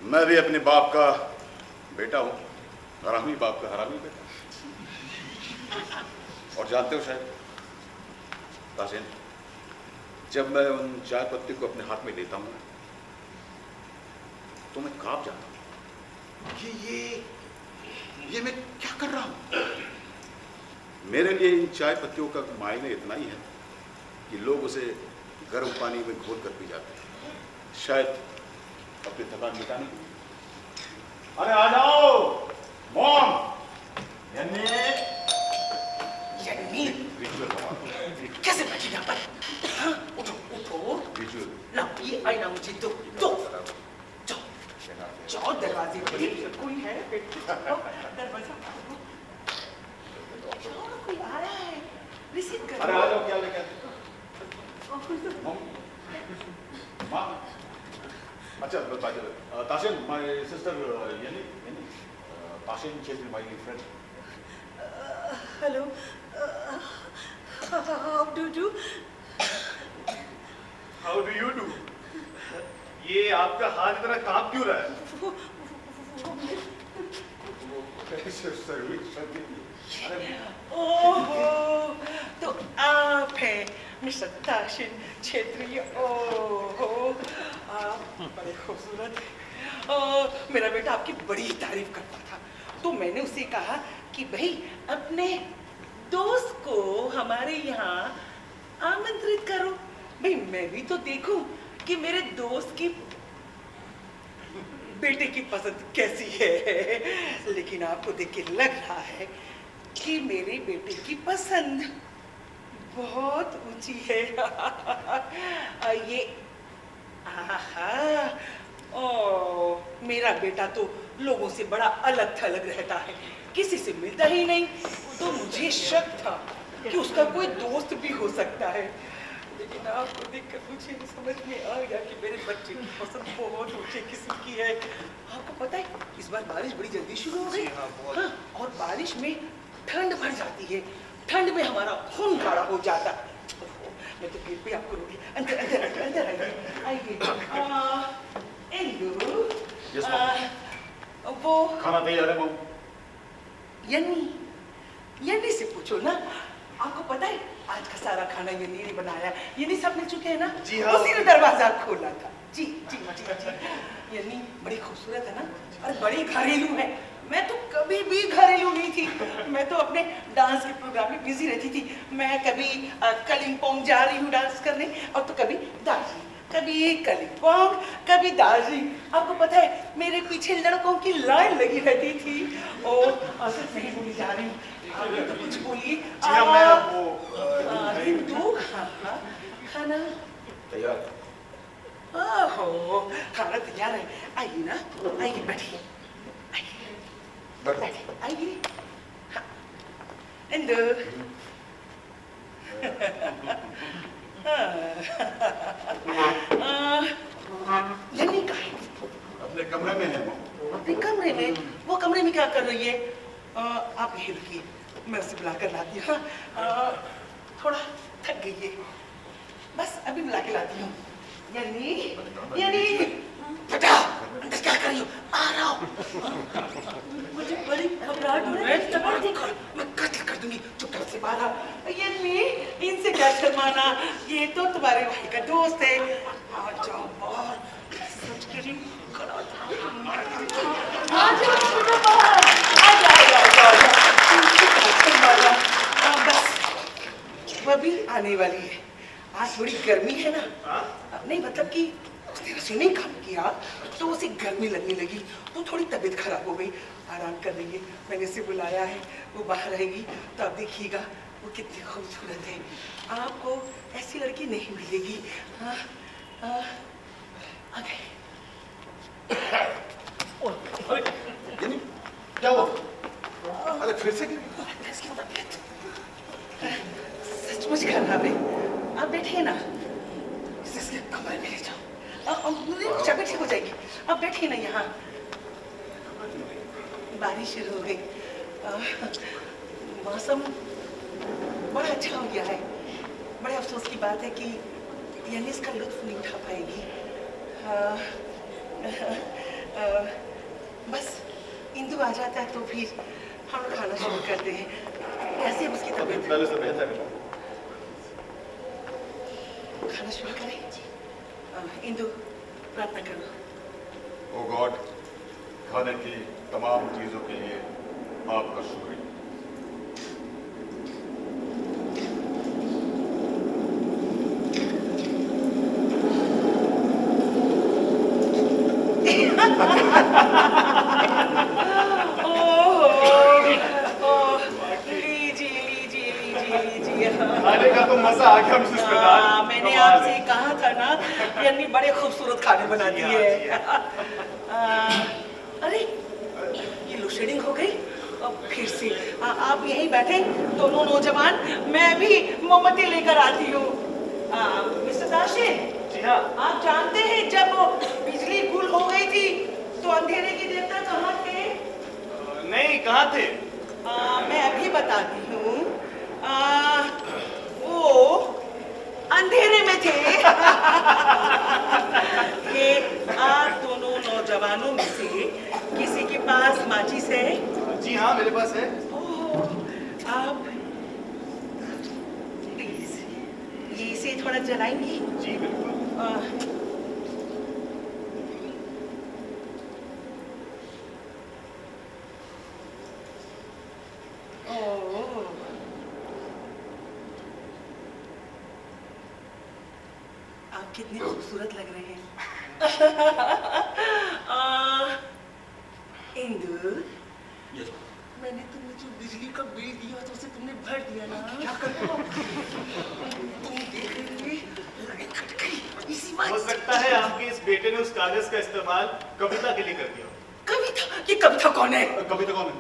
मैं भी अपने बाप का बेटा हूँ, हरामी बाप का हरामी बेटा। और जानते हो शायद ताशिन, जब मैं उन चाय पत्ती को अपने हाथ में लेता हूँ तो मैं कांप जाता हूँ कि ये मैं क्या कर रहा हूँ। मेरे लिए इन चाय पत्तियों का मायने इतना ही है कि लोग उसे गर्म पानी में घोल कर पी जाते हैं, शायद अपनी थकान मिटाने के लिए। अरे आ जाओ मॉम। यन्नी कैसे बैठी यहाँ पर? हाँ, उठो उठो। ना ये आईना मुझे दो दो। जाओ दरवाजे पे कोई है? दरवाजा कोई आ रहा है, रिसीव करो। अरे आ जाओ, क्या लेके आते? माँ, अच्छा ताशिन, माय सिस्टर यानी Tashin Chhetri, my friend. Hello, how do do? How do you do? ये आपका हाथ इतना कांप क्यों रहा है? ओहो, तो आप हैं मिस्टर ताशिन छेत्री। ओहो, आप बड़े खूबसूरत हैं। मेरा बेटा आपकी बड़ी तारीफ करता था, तो मैंने उसे कहा कि भाई अपने दोस्त को हमारे यहाँ आमंत्रित करो। भाई मैं भी तो देखूं कि मेरे दोस्त की बेटे की पसंद कैसी है। लेकिन आपको देख के लग रहा है कि मेरे बेटे की पसंद बहुत ऊंची है। ये आहा, ओ, मेरा बेटा तो लोगों से बड़ा अलग थलग रहता है, किसी से मिलता ही नहीं। तो मुझे शक था कि उसका कोई दोस्त भी हो सकता है, लेकिन आपको देखकर मुझे समझ में आ गया कि मेरे बच्चे की पसंद बहुत ऊंचे किस्म की है। आपको पता है इस बार बारिश बड़ी जल्दी शुरू हो गई। हाँ, और बारिश में ठंड बढ़ जाती है, ठंड में हमारा खून गाढ़ा हो जाता। मैं तो गेट पे आपको रोकी, अंदर अंदर अंदर आइए आइए। Indu, Yes, ma'am. वो खाना तैयार है बहू। यन्नी से पूछो ना। आपको पता है आज का सारा खाना यन्नी ने बनाया। यन्नी सब मिल चुके हैं ना? जी हाँ। उसी ने दरवाजा खोला था। जी जी जी जी। यन्नी बड़ी खूबसूरत है ना, और बड़ी घरेलू है। मैं तो कभी भी घरेलू नहीं थी, मैं तो अपने डांस के प्रोग्राम में बिजी रहती थी। मैं कभी कलिम्पोंग जा रही हूँ डांस करने, और तो कभी दार्जिलिंग, कभी कलिम्पोंग, कभी दार्जिलिंग। आपको पता है मेरे पीछे लड़कों की लाइन लगी रहती थी। और सिर्फ नहीं बोली जा रही हूँ, आप तो कुछ बोलिए। जी हाँ, मैं वो हिंदू खाना तैयार। ओहो, खाना तैयार है। आइए ना, आइए बैठिए, बैठो। आइए। हाँ, इंदु। यन्नी कहाँ है? अपने कमरे में है बहू। अपने कमरे में? वो कमरे में क्या कर रही है? आप यहीं रुकिए, मैं उसे बुला कर लाती हूँ। थोड़ा थक गई है, बस अभी बुला के लाती हूँ। यन्नी, यन्नी, बेटा अंदर क्या कर रही हो? आ रहा हूँ। मुझे बड़ी घबराहट हो रही है। मैं कत्ल कर दूंगी, चुपचाप से बाहर आओ। यन्नी, इनसे क्या शर्माना, ये तो तुम्हारे भाई का दोस्त है। आ जाओ बाहर, सच कह रही हूँ, आ जाओ छोटा बाहर, आ जाओ। बस वो भी आने वाली है। आज थोड़ी गर्मी है ना, नहीं मतलब कि उसने रसोई में काम किया तो उसे गर्मी लगने लगी, तो थोड़ी तबीयत खराब हो गई, आराम कर रही है। मैंने उसे बुलाया है, वो बाहर रहेगी तो आप देखिएगा वो कितनी खूबसूरत है। आपको ऐसी लड़की नहीं मिलेगी। हाँ, आ गए। क्या हुआ? अरे फिर से इसकी तबीयत सचमुच खराब है। आप बैठिए ना, इसके कमरे में ले जाओ, तबीयत ठीक हो जाएगी। आप बैठिए ना यहाँ। बारिश शुरू हो गई, मौसम बड़ा अच्छा हो गया है। बड़े अफसोस की बात है कि यानी इसका लुत्फ नहीं उठा पाएगी। बस इंदु आ जाता है तो फिर हम लोग खाना शुरू करते हैं। कैसे है उसकी तबीयत? पहले से बेहतर है। खाना शुरू करें? इंदु प्रार्थना करो। ओ गॉड, खाने की तमाम चीजों के लिए आपका शुक्रिया। खाने का तो मजा आ गया मिसेस प्रधान। मैंने आपसे कहा था ना, यानी बड़े खूबसूरत खाने बनाती है। अरे ये लोडशेडिंग हो गई। अब फिर से आप यहीं बैठे दोनों नौजवान, मैं भी मोमबत्ती लेकर आती हूँ। मिस्टर दाशिन, जी हाँ। आप जानते हैं जब बिजली गुल हो गई थी तो अंधेरे के देवता कहाँ थे? नहीं, कहाँ थे? मैं अभी बताती हूँ। वो अंधेरे में थे। ये आप दोनों नौजवानों में से किसी के पास माचिस है? जी हाँ, मेरे पास है। ओह, आप प्लीज ये इसे थोड़ा जलाएंगी? जी बिल्कुल। ओह, आप कितने खूबसूरत लग रहे हैं। इंदु, मैं मैंने तुम्हें जो बिजली का बिल दिया तो उसे तुमने भर दिया ना? क्या कर तुम देख रही लाइट कट गई इसी बात। हो सकता है आपके इस बेटे ने उस कागज का इस्तेमाल कविता के लिए कर दिया। कविता? ये कविता कौन है? कविता कौन है?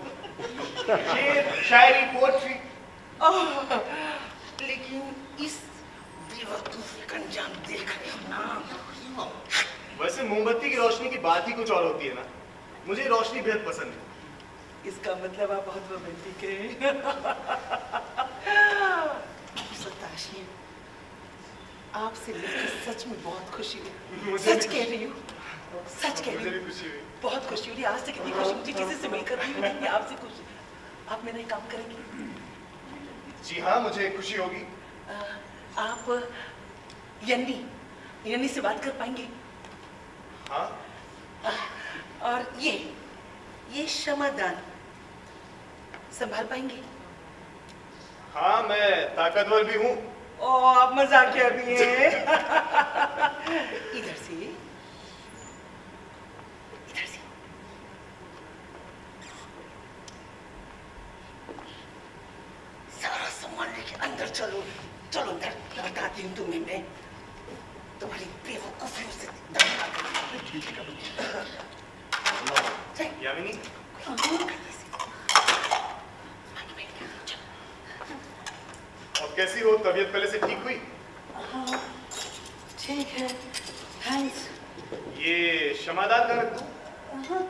ये शायरी, पोएट्री। लेकिन इस बेवकूफी का अंजाम देख रहे हो ना। वैसे मोमबत्ती की रोशनी की बात ही कुछ और होती है ना। मुझे रोशनी बेहद पसंद है। इसका मतलब आप बहुत रोमांटिक हैं। सताशी, आपसे मिलकर सच में बहुत खुशी हुई। सच कह रही हूँ, सच कह रही मुझे भी हूँ। खुशी हुई। बहुत खुशी हुई। आज तक इतनी खुशी मुझे किसी से मिलकर नहीं हुई थी। आपसे खुशी। आप मेरा एक काम करेंगे? जी हाँ, मुझे खुशी होगी। आप यन्नी से बात कर पाएंगे? हाँ। और ये क्षमादान संभाल पाएंगे? हाँ, मैं ताकतवर भी हूँ। ओ, आप मजाकिया भी हैं। इधर से। सारा सामान लेके अंदर चलो। चलो अंदर, बताती हूँ तुम्हें मैं तुम्हारी बेवकूफियों से। यामिनी, अब कैसी हो? तबीयत पहले से ठीक हुई? हाँ ठीक है, थैंक्स। ये क्षमादान का रख दूं? हाँ,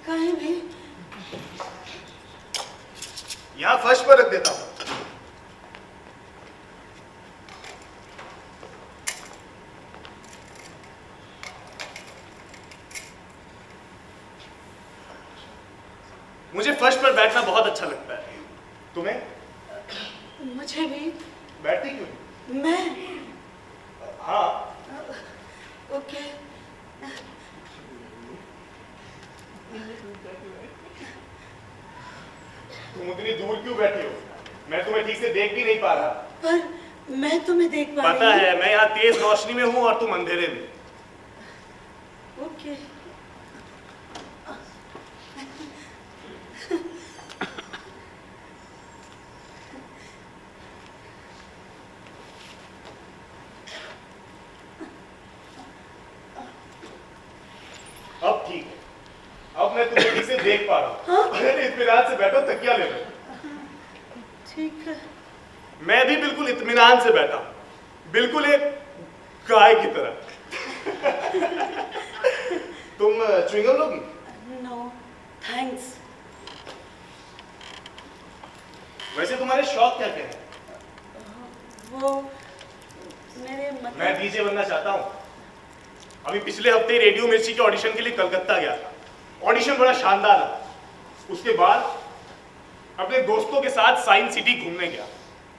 कहीं भी। यहाँ फर्श पर रख देता हूँ। मुझे फर्श पर बैठना बहुत अच्छा लगता है। तुम्हें? मुझे भी। बैठती क्यों? मैं? हाँ। ओके। तुम उतनी दूर क्यों बैठी हो? मैं तुम्हें ठीक से देख भी नहीं पा रहा। पर मैं तुम्हें देख पा रही हूँ। पता है, मैं यहाँ तेज रोशनी में हूँ और तुम अंधेरे में। ओके। अब ठीक है, अब मैं तुम्हें ठीक से देख पा रहा हूँ। अरे इत्मीनान से बैठो, तकिया ले लो। ठीक है। मैं भी बिल्कुल इत्मीनान से बैठा हूँ, बिल्कुल एक गाय की तरह। तुम च्युइंगम लोगी? No thanks. वैसे तुम्हारे शौक क्या क्या है? वो मेरे मैं मतलब डीजे बनना चाहता हूँ। अभी पिछले हफ्ते रेडियो मिर्ची के ऑडिशन के लिए कलकत्ता गया था। ऑडिशन बड़ा शानदार रहा। उसके बाद अपने दोस्तों के साथ साइंस सिटी घूमने गया।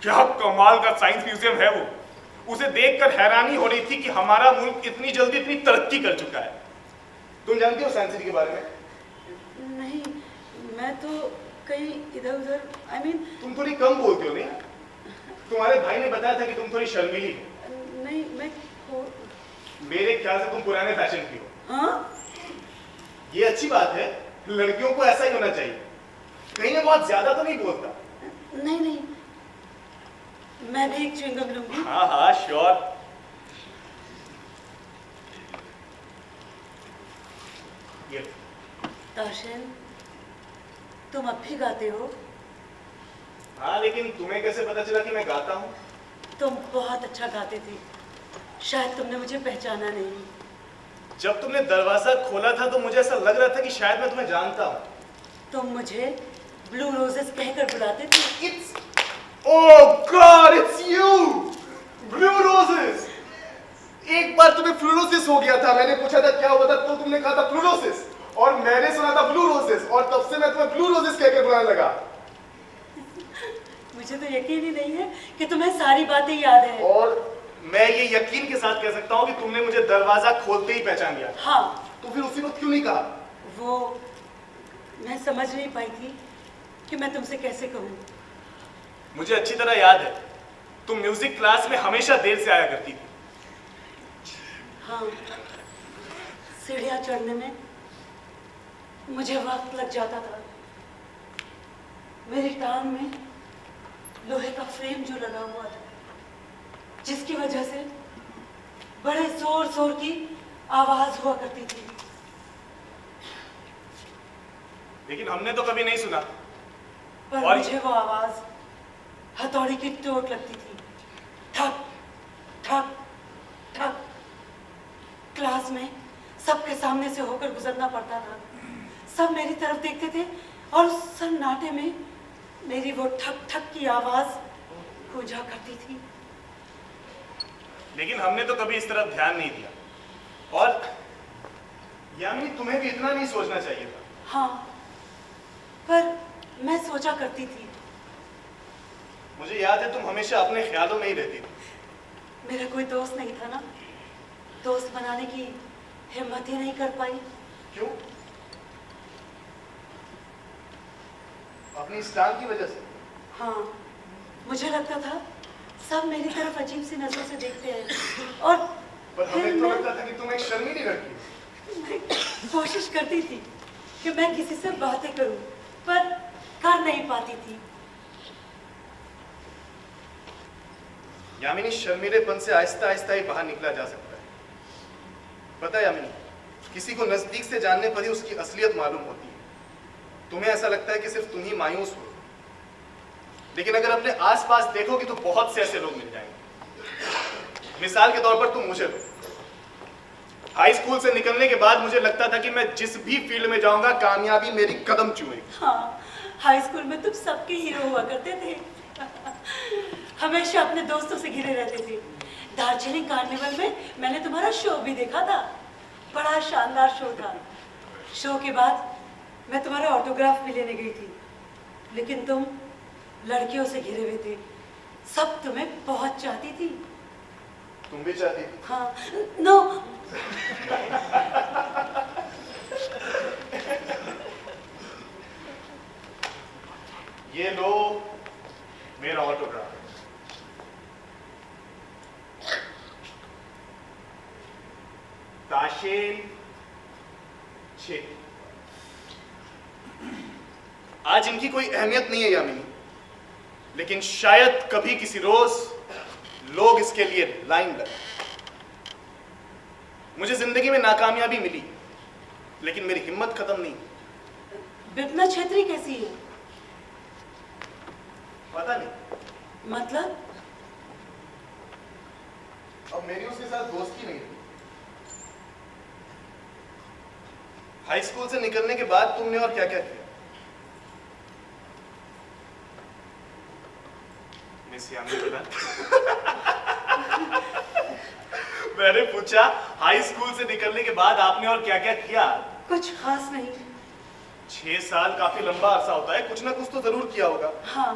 क्या कमाल का साइंस म्यूजियम है वो। उसे देखकर हैरानी हो रही थी कि हमारा मुल्क इतनी जल्दी इतनी तरक्की कर चुका है। तुम जानती हो साइंस सिटी के बारे में? नहीं, मैं तो कहीं इधर उधर तुम थोड़ी कम बोलती हो नहीं? तुम्हारे भाई ने बताया था कि तुम थोड़ी शर्मीली हो। नहीं मैं मेरे ख्याल से तुम पुराने फैशन की हो। हाँ? ये अच्छी बात है, लड़कियों को ऐसा ही होना चाहिए। कहीं मैं बहुत ज्यादा तो नहीं बोलता। नहीं नहीं, मैं भी एक च्युइंगम लूंगी। हाँ हाँ श्योर। ये ताशन, तुम अब भी गाते हो? हाँ, लेकिन तुम्हें कैसे पता चला कि मैं गाता हूँ? तुम बहुत अच्छा गाते थे, शायद तुमने मुझे पहचाना नहीं। जब तुमने दरवाजा खोला था तो मुझे ऐसा लग रहा था कि शायद मैं तुम्हें जानता हूँ। तुम मुझे ब्लू रोजेस कहकर बुलाते थे। Oh God, it's you! Blue roses! एक बार तुम्हें फ्लूरोसिस हो गया था। मैंने पूछा था क्या हुआ था तो तुमने कहा था फ्लूरोसिस, और मैंने सुना था ब्लू रोजेस, और तब से मैं तुम्हें ब्लू रोजेस कहकर बुलाने लगा। मुझे तो यकीन ही नहीं है कि तुम्हें सारी बातें याद है। और मैं ये यकीन के साथ कह सकता हूँ कि तुमने मुझे दरवाजा खोलते ही पहचान लिया। हाँ। तो फिर उसी वक्त क्यों नहीं कहा? वो मैं समझ नहीं पाई थी कि मैं तुमसे कैसे कहूँ। मुझे अच्छी तरह याद है, तुम म्यूजिक क्लास में हमेशा देर से आया करती थी। हाँ, सीढ़ियाँ चढ़ने में मुझे वक्त लग जाता था। मेरी टांग में लोहे का फ्रेम जो लगा हुआ था, जिसकी वजह से बड़े जोर जोर की आवाज हुआ करती थी। लेकिन हमने तो कभी नहीं सुना। पर और- मुझे वो आवाज हथौड़ी की चोट लगती थी। ठक ठक ठक। क्लास में सबके सामने से होकर गुजरना पड़ता था। सब मेरी तरफ देखते थे और उस सन्नाटे में मेरी वो ठक ठक की आवाज गूंजा करती थी। लेकिन हमने तो कभी इस तरफ ध्यान नहीं दिया। और यामिनी, तुम्हें भी इतना नहीं सोचना चाहिए था। हाँ, पर मैं सोचा करती थी। मुझे याद है तुम हमेशा अपने ख्यालों में ही रहती थी। मेरा कोई दोस्त नहीं था ना, दोस्त बनाने की हिम्मत ही नहीं कर पाई। क्यों? अपनी इस टांग की वजह से? हाँ, मुझे लगता था सब मेरी तरफ अजीब सी नजरों से देखते हैं और पर फिर हमें तो मैं लगता था कि तुम एक शर्मीली लड़की हो। कोशिश करती थी कि मैं किसी से बातें करूं, पर कर नहीं पाती थी। यामिनी, शर्मीलेपन से आहिस्ता आहिस्ता ही बाहर निकला जा सकता है। पता है यामिनी, किसी को नजदीक से जानने पर ही उसकी असलियत मालूम होती है। तुम्हें ऐसा लगता है कि सिर्फ तुम ही मायूस हो, लेकिन अगर अपने आसपास देखोगे तो बहुत से ऐसे लोग मिल जाएंगे। मिसाल के तौर पर तुम मुझे लो। हाई स्कूल से निकलने के बाद मुझे लगता था कि मैं जिस भी फील्ड में जाऊंगा कामयाबी मेरी कदम चूमेगी। हाँ, हाई स्कूल में तुम सबके हीरो हुआ करते थे। हमेशा अपने दोस्तों से घिरे रहते थे। दार्जिलिंग कार्निवल में मैंने तुम्हारा शो भी देखा था। बड़ा शानदार शो था। शो के बाद मैं तुम्हारा ऑटोग्राफ भी लेने गई थी, लेकिन तुम लड़कियों से घिरे हुए थे। सब तुम्हें बहुत चाहती थी। तुम भी चाहती थी? हाँ, नो। ये लो मेरा ऑटोग्राफ। ताशेन 6। आज इनकी कोई अहमियत नहीं है यामिनी, लेकिन शायद कभी किसी रोज लोग इसके लिए लाइन लगाएं। मुझे जिंदगी में नाकामयाबी मिली, लेकिन मेरी हिम्मत खत्म नहीं। विपना छेत्री कैसी है? पता नहीं, मतलब? अब मेरी उसके साथ दोस्ती नहीं रही। हाई स्कूल से निकलने के बाद तुमने और क्या क्या किया? मिस यामिनी मैंने पूछा, हाई स्कूल से निकलने के बाद आपने और क्या क्या किया? कुछ खास नहीं। 6 साल काफी लंबा अरसा होता है, कुछ ना कुछ तो जरूर किया होगा। हाँ,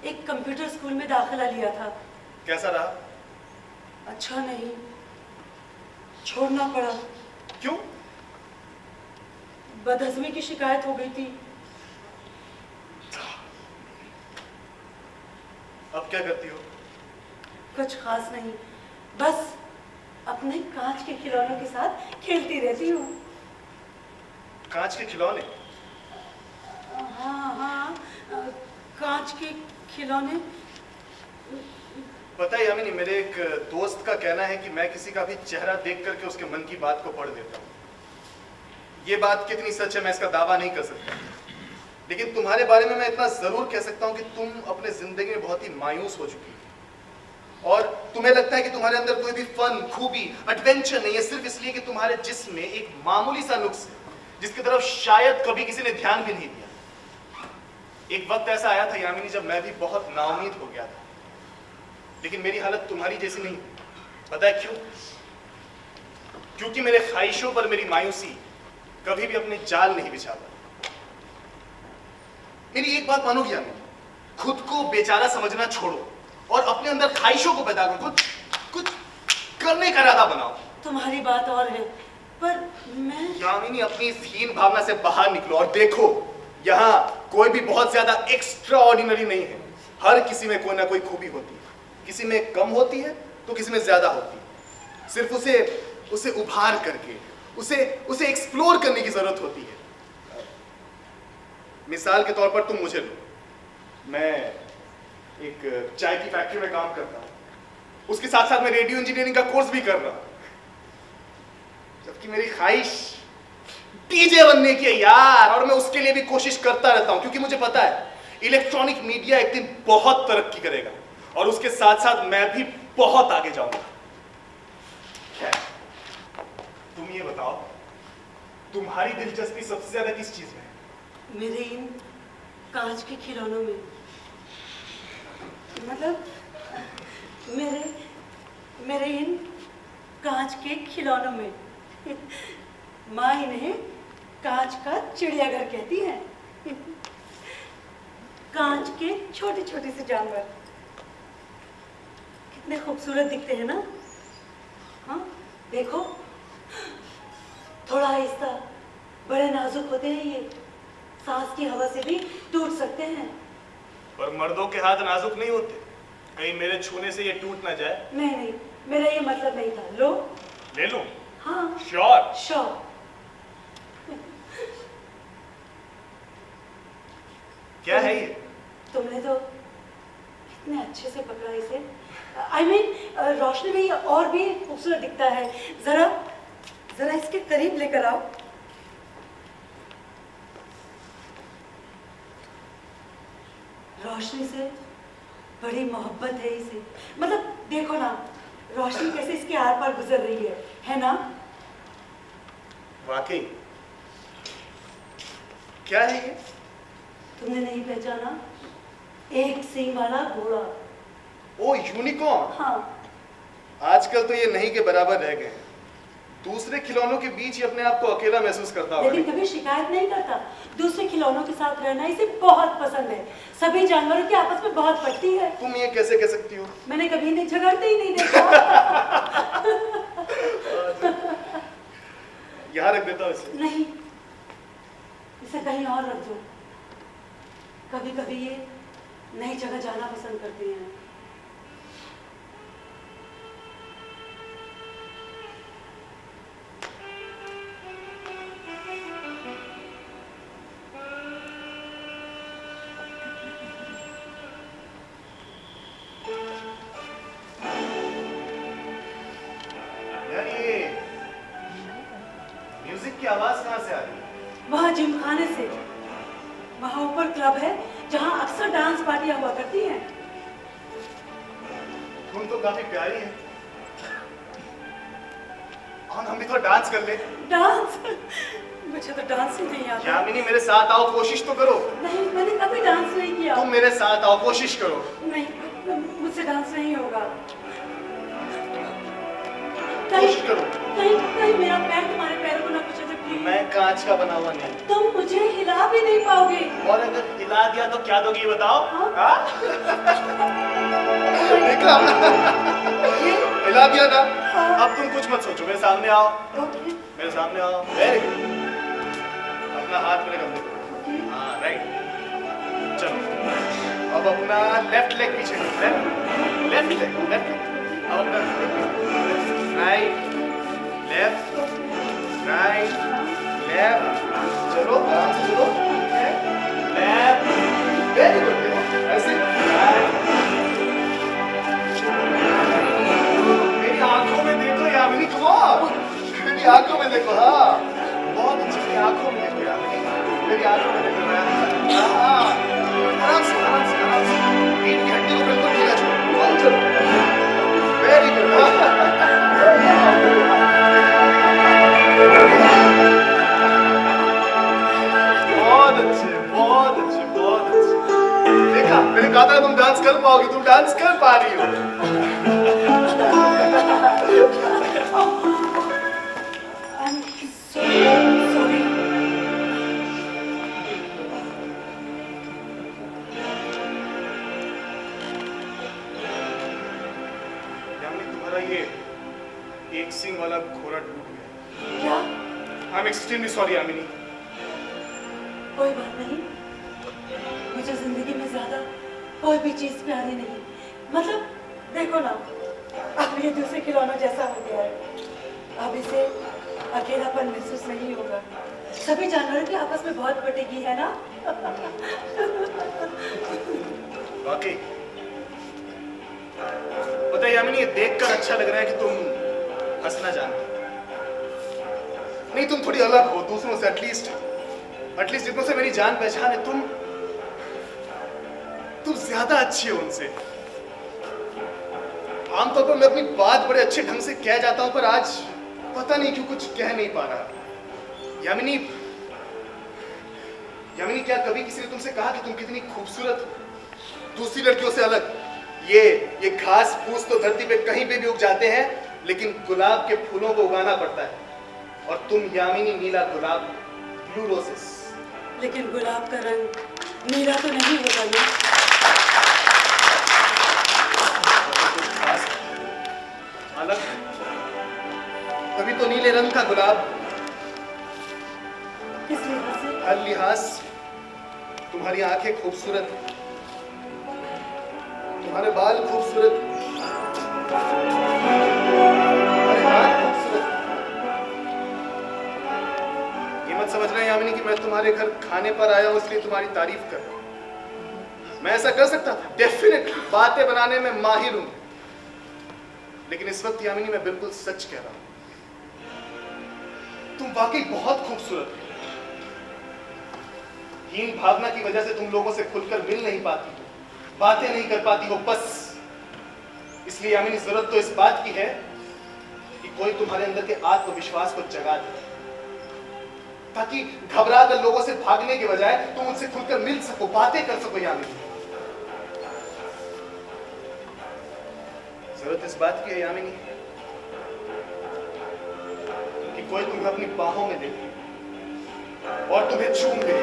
एक कंप्यूटर स्कूल में दाखिला लिया था। कैसा रहा? अच्छा नहीं, छोड़ना पड़ा। क्यों? बदहजमी की शिकायत हो गई थी। अब क्या करती हो? कुछ खास नहीं, बस अपने कांच के खिलौनों के साथ खेलती रहती हूँ। कांच के खिलौने? हाँ हाँ, कांच के खिलौने। पता है यामिनी, मेरे एक दोस्त का कहना है कि मैं किसी का भी चेहरा देख करके उसके मन की बात को पढ़ लेता हूँ। ये बात कितनी सच है मैं इसका दावा नहीं कर सकता, लेकिन तुम्हारे बारे में मैं इतना जरूर कह सकता हूँ कि तुम अपने जिंदगी में बहुत ही मायूस हो चुकी हो और तुम्हें लगता है कि तुम्हारे अंदर कोई भी फन, खूबी, एडवेंचर नहीं है, सिर्फ इसलिए कि तुम्हारे जिस्म में एक मामूली सा नुक्स है जिसकी तरफ शायद कभी किसी ने ध्यान भी नहीं दिया। एक वक्त ऐसा आया था यामिनी जब मैं भी बहुत नाउमीद हो गया था, लेकिन मेरी हालत तुम्हारी जैसी नहीं। पता है क्यों? क्योंकि मेरे ख्वाहिशों पर मेरी मायूसी कभी भी अपने जाल नहीं बिछा पाई। मेरी एक बात मानोगी यामिनी, खुद को बेचारा समझना छोड़ो और अपने अंदर ख्वाहिशों को पैदा करो, कुछ करने का इरादा बनाओ। तुम्हारी बात और है, पर मैं यामिनी अपनी इस हीन भावना से बाहर निकलो और देखो, यहाँ कोई भी बहुत ज्यादा एक्स्ट्रा ऑर्डिनरी नहीं है। हर किसी में कोई ना कोई खूबी होती है, किसी में कम होती है तो किसी में ज्यादा होती है। सिर्फ उसे उभार करके उसे एक्सप्लोर करने की जरूरत होती है। मिसाल के तौर पर तुम मुझे लो, मैं एक चाय की फैक्ट्री में काम करता हूँ, उसके साथ साथ मैं रेडियो इंजीनियरिंग का कोर्स भी कर रहा हूँ, जबकि मेरी ख्वाहिश डीजे बनने की है यार, और मैं उसके लिए भी कोशिश करता रहता हूँ, क्योंकि मुझे पता है इलेक्ट्रॉनिक मीडिया एक दिन बहुत तरक्की करेगा और उसके साथ साथ मैं भी बहुत आगे जाऊंगा। तुम ये बताओ, तुम्हारी दिलचस्पी सबसे ज्यादा किस चीज में है? मेरे इन कांच के खिलौनों में, मतलब मेरे इन कांच के खिलौनों में। माँ इन्हें कांच का चिड़ियाघर कहती है। कांच के छोटे छोटे से जानवर कितने खूबसूरत दिखते हैं ना। हाँ देखो, थोड़ा आहिस्ता, बड़े नाजुक होते हैं ये, सांस की हवा से भी टूट सकते हैं। पर मर्दों के हाथ नाजुक नहीं होते, कहीं मेरे छूने से ये टूट ना जाए। नहीं, मेरा ये मतलब नहीं था। लो, ले लूं? हाँ श्योर? श्योर। क्या है ये? तुमने तो इतने अच्छे से पकड़ा इसे। I mean, रोशनी में ये और भी खूबसूरत दिखता है। जरा इसके करीब लेकर आओ। रोशनी से बड़ी मोहब्बत है इसे। मतलब देखो ना, रोशनी कैसे इसके आर पार गुजर रही है ना? वाकई क्या है ये? तुमने नहीं पहचाना? एक सींग वाला घोड़ा। ओ यूनिकॉर्न। हाँ। आजकल तो ये नहीं के बराबर रह गए हैं। दूसरे खिलौनों के बीच ही अपने आप को अकेला महसूस करता होगा। लेकिन कभी शिकायत नहीं करता। दूसरे खिलौनों के साथ रहना इसे बहुत पसंद है। सभी जानवरों की आपस में बहुत पटती है। तुम ये कैसे कह सकती हो? मैंने कभी नहीं झगड़ते ही नहीं देखा। यहाँ रख देता हूँ इसे। नहीं, इसे कहीं और रख दो। कभी कभी ये नई जगह जाना पसंद करते हैं। यार ये म्यूजिक की आवाज कहाँ से आ रही है? वहाँ जिमखाने से। वहाँ ऊपर क्लब है जहाँ अक्सर डांस पार्टियां हुआ करती हैं। तुम तो काफी प्यारी है। और हम भी तो डांस कर ले। डांस? मुझे तो डांस ही नहीं आता। यामिनी मेरे साथ आओ, कोशिश तो करो। नहीं, मैंने कभी डांस नहीं किया। तुम मेरे साथ आओ, कोशिश करो। नहीं, मुझसे डांस नहीं होगा। कोशिश करो। कहीं मेरा पैर तुम्हारे पैरों को ना कुछ ऐसे प्लीज। मैं कांच का बना हुआ नहीं। तुम मुझे हिला भी नहीं पाओगे। और अगर हिला दिया तो क्या दोगी बताओ? हाँ? देखा? हिला दिया ना? हाँ। अब तुम कुछ मत सोचो, मेरे सामने आओ। ओके। मेरे सामने आओ। Very good. अपना हाथ मेरे कंधे पे। हाँ राइट। चलो अब अपना लेफ्ट लेग पीछे करो। Left leg. अब अपना राइट लेफ्ट राइट लेफ्ट। चलो आराम से चलो। लेफ्ट। Very good. ऐसे मेरी आंखों में देखो यामिनी, कम ऑन। मेरी आंखों में देखो। हाँ बहुत अच्छी। मेरी आंखों में देखो यामिनी, मेरी आंखों में देखो। हाँ आराम से आराम से आराम से। पीठ की हड्डी को बिल्कुल ढीला छोड़ो। और चलो। Very good. बहुत अच्छे बहुत अच्छे बहुत अच्छे। देखा, मैंने कहा था तुम डांस कर पाओगी, तुम डांस कर पा रही हो। I'm so sorry. यामिनी तुम्हारा ये एक सींग वाला घोड़ा टूट गया। क्या? I am extremely sorry Yamini. कोई बात नहीं। मुझे जिंदगी में ज्यादा कोई भी चीज प्यारी नहीं। मतलब देखो ना, अब ये दूसरे खिलौनों जैसा हो गया है। अब इसे अकेलापन महसूस नहीं होगा। सभी जानवरों की आपस में बहुत पटेगी, है ना? वाकई पता है यामिनी, ये देखकर अच्छा लग रहा है कि तुम हंसना जानती नहीं, तुम थोड़ी अलग हो दूसरों से, एटलीस्ट जितनों से मेरी जान पहचान है, तुम ज्यादा अच्छी हो उनसे। आमतौर पर मैं अपनी बात बड़े अच्छे ढंग से कह जाता हूं, पर आज पता नहीं क्यों कुछ कह नहीं पा रहा। यामिनी, क्या कभी किसी ने तुमसे कहा कि तुम कितनी खूबसूरत हो, दूसरी लड़कियों से अलग? ये घास फूस तो धरती पे कहीं पे भी उग जाते हैं, लेकिन गुलाब के फूलों को उगाना पड़ता है, और तुम यामिनी नीला गुलाब, ब्लू रोजेस। लेकिन गुलाब का रंग नीला तो नहीं होता ना। अलग, तभी तो नीले रंग का गुलाब। किस लिहाज से? हर लिहाज। तुम्हारी आंखें खूबसूरत, तुम्हारे बाल खूबसूरत, तुम्हारे हाथ खूबसूरत। ये मत समझना यामिनी कि मैं तुम्हारे घर खाने पर आया हूं इसलिए तुम्हारी तारीफ कर रहा हूं। मैं ऐसा कर सकता था, डेफिनेटली बातें बनाने में माहिर हूं, लेकिन इस वक्त यामिनी मैं बिल्कुल सच कह रहा हूं। तुम वाकई बहुत खूबसूरत हो। हीन भावना की वजह से तुम लोगों से खुलकर मिल नहीं पाती हो, बातें नहीं कर पाती हो, बस इसलिए यामिनी जरूरत तो इस बात की है कि कोई तुम्हारे अंदर के आत्मविश्वास को जगा दे, ताकि घबरा कर लोगों से भागने के बजाय तुम उनसे खुलकर मिल सको, बातें कर सको। यामिनी, जरूरत इस बात की है यामिनी कि कोई तुम्हें अपनी बाहों में ले और तुम्हें चूम दे।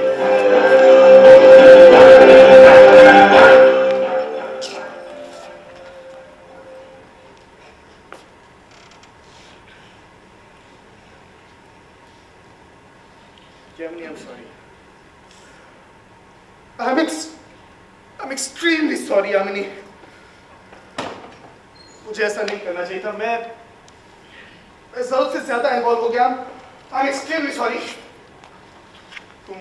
Yamini, I'm sorry. I'm extremely sorry, Yamini. मुझे ऐसा नहीं करना चाहिए था। मैं जरूरत से ज्यादा इन्वॉल्व हो गया। I'm extremely sorry. तुम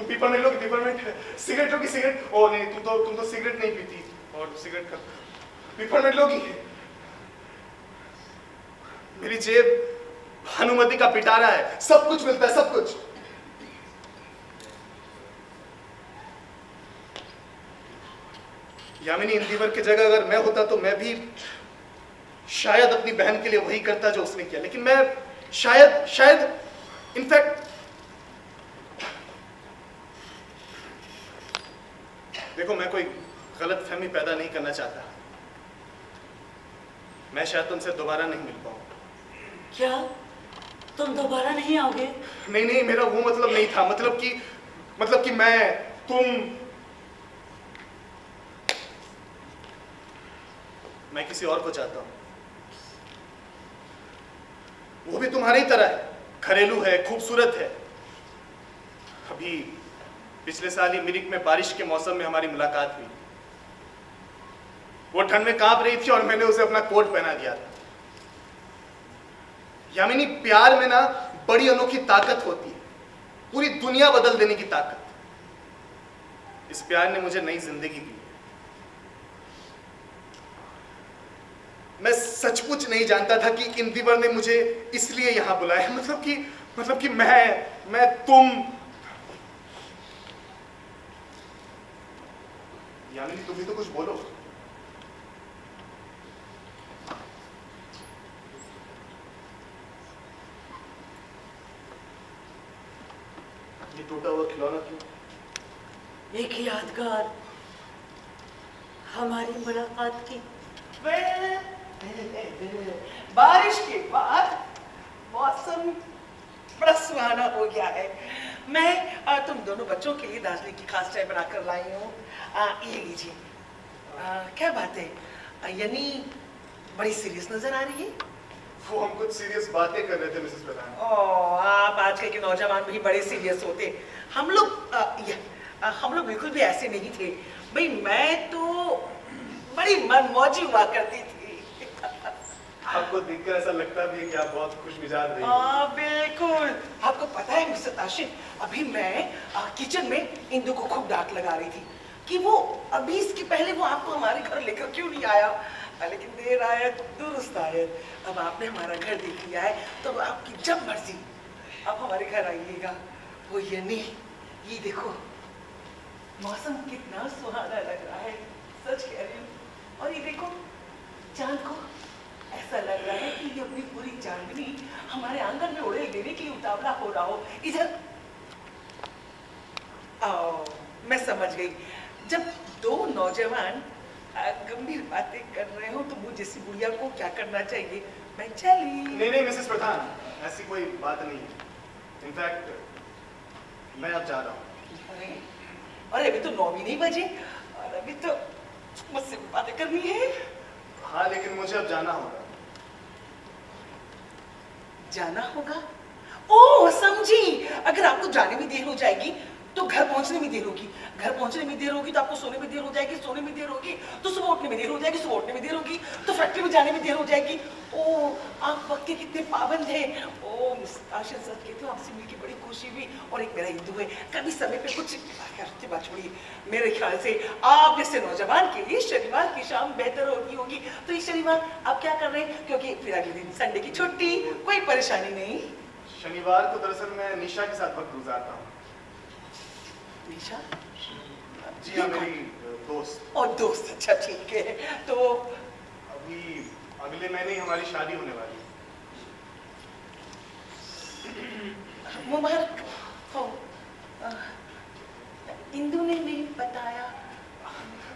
पेपरमेंट लोगी, पेपरमेंट, सिगरेट लोगी, सिगरेट। ओ नहीं, तुम तो सिगरेट नहीं पीती, और सिगरेट का पेपरमेंट लोगी। मेरी जेब भानुमति का पिटारा है, सब कुछ मिलता है, सब कुछ। यामिनी, इंदिवर की जगह अगर मैं होता तो मैं भी शायद अपनी बहन के लिए वही करता जो उसने किया, लेकिन मैं शायद इनफैक्ट देखो, मैं कोई गलत फहमी पैदा नहीं करना चाहता। मैं शायद तुमसे दोबारा नहीं मिल पाऊंगा। क्या तुम दोबारा नहीं आओगे? नहीं, मेरा वो मतलब नहीं था। मतलब कि मैं किसी और को चाहता हूं, वो भी तुम्हारी तरह है, घरेलू है, खूबसूरत है। अभी पिछले साल ही मिरिक में बारिश के मौसम में हमारी मुलाकात हुई। वो ठंड में कांप रही थी और मैंने उसे अपना कोट पहना दिया था। यामिनी, प्यार में ना बड़ी अनोखी ताकत होती है, पूरी दुनिया बदल देने की ताकत। इस प्यार ने मुझे नई जिंदगी दी। मैं सचमुच नहीं जानता था कि इंदिवर ने मुझे इसलिए यहां बुलाया। मतलब कि मैं तुम। यामिनी, तुम भी तो कुछ बोलो। ये टूटा हुआ खिलौना क्यों? एक यादगार हमारी मुलाकात की। बारिश के बाद मौसम बड़ा सुहाना हो गया है। मैं तुम दोनों बच्चों के लिए दार्जिलिंग की खास चाय बनाकर लाई हूँ। ये लीजिए। क्या बात है, यानी बड़ी सीरियस नजर आ रही है? वो हम कुछ सीरियस बातें कर रहे थे मिसेस प्रधान। आप आजकल के नौजवान भी बड़े सीरियस होते। हम लोग बिल्कुल भी ऐसे नहीं थे भाई। मैं तो बड़ी मनमौजी हुआ करती थी। आपको देखकर ऐसा लगता भी है कि आप बहुत खुश मिजाज रही हैं। बिल्कुल। आपको पता है मिस्टर ताशिन, अभी मैं किचन में इंदु को खूब डांट लगा रही थी। कि वो अभी इसके पहले वो आपको हमारे घर लेकर क्यों नहीं आया। लेकिन देर आया दुरुस्त आया। अब आपने हमारा घर देख लिया है तो अब आपकी जब मर्जी आप हमारे घर आइएगा। वो ये नहीं, ये देखो मौसम कितना सुहाना लग रहा है, सच कह रही हूँ। और ये देखो चांद को ऐसा लग रहा है कि ये अपनी पूरी चांदनी हमारे आंगन में उड़ेल देने के लिए उतावला हो रहा हो। इधर आओ, मैं समझ गई। जब दो नौजवान गंभीर बातें कर रहे हो तो मुझे जैसी बुढ़िया को क्या करना चाहिए? मैं चली। नहीं मिसेस प्रधान, ऐसी कोई बात नहीं है। इनफैक्ट मैं अब जा रहा हूँ। अरे अभी तो 9 भी नहीं बजे और अभी तो मुझसे बातें करनी है। हाँ, लेकिन मुझे अब जाना होगा। जाना होगा? ओह समझी। अगर आपको जाने में देर हो जाएगी तो घर पहुंचने में देर होगी, घर पहुंचने में देर होगी तो आपको सोने में देर हो जाएगी, सोने में देर होगी तो सुबह उठने में देर हो जाएगी, सुबह उठने में देर होगी तो फैक्ट्री में जाने में देर हो जाएगी। ओह आप वक्त के कितने पाबंद हैं। ओह मिस्टर आशीष सर के तो आपसे मिलकर बड़ी खुशी हुई। और एक मेरा हिंदू है, कभी समय पे कुछ बात छोड़िए। मेरे ख्याल से आप जैसे नौजवान के लिए शनिवार की शाम बेहतर होगी। तो इस शनिवार आप क्या कर रहे हैं? क्योंकि फिर अगले दिन संडे की छुट्टी, कोई परेशानी नहीं। शनिवार को दरअसल मैं निशा के साथ वक्त गुजारता हूँ। निशा? जी हाँ, मेरी दोस्त। और दोस्त, अच्छा ठीक है। तो अभी अगले महीने ही हमारी शादी होने वाली है। मुबारक हो। इंदु ने नहीं बताया।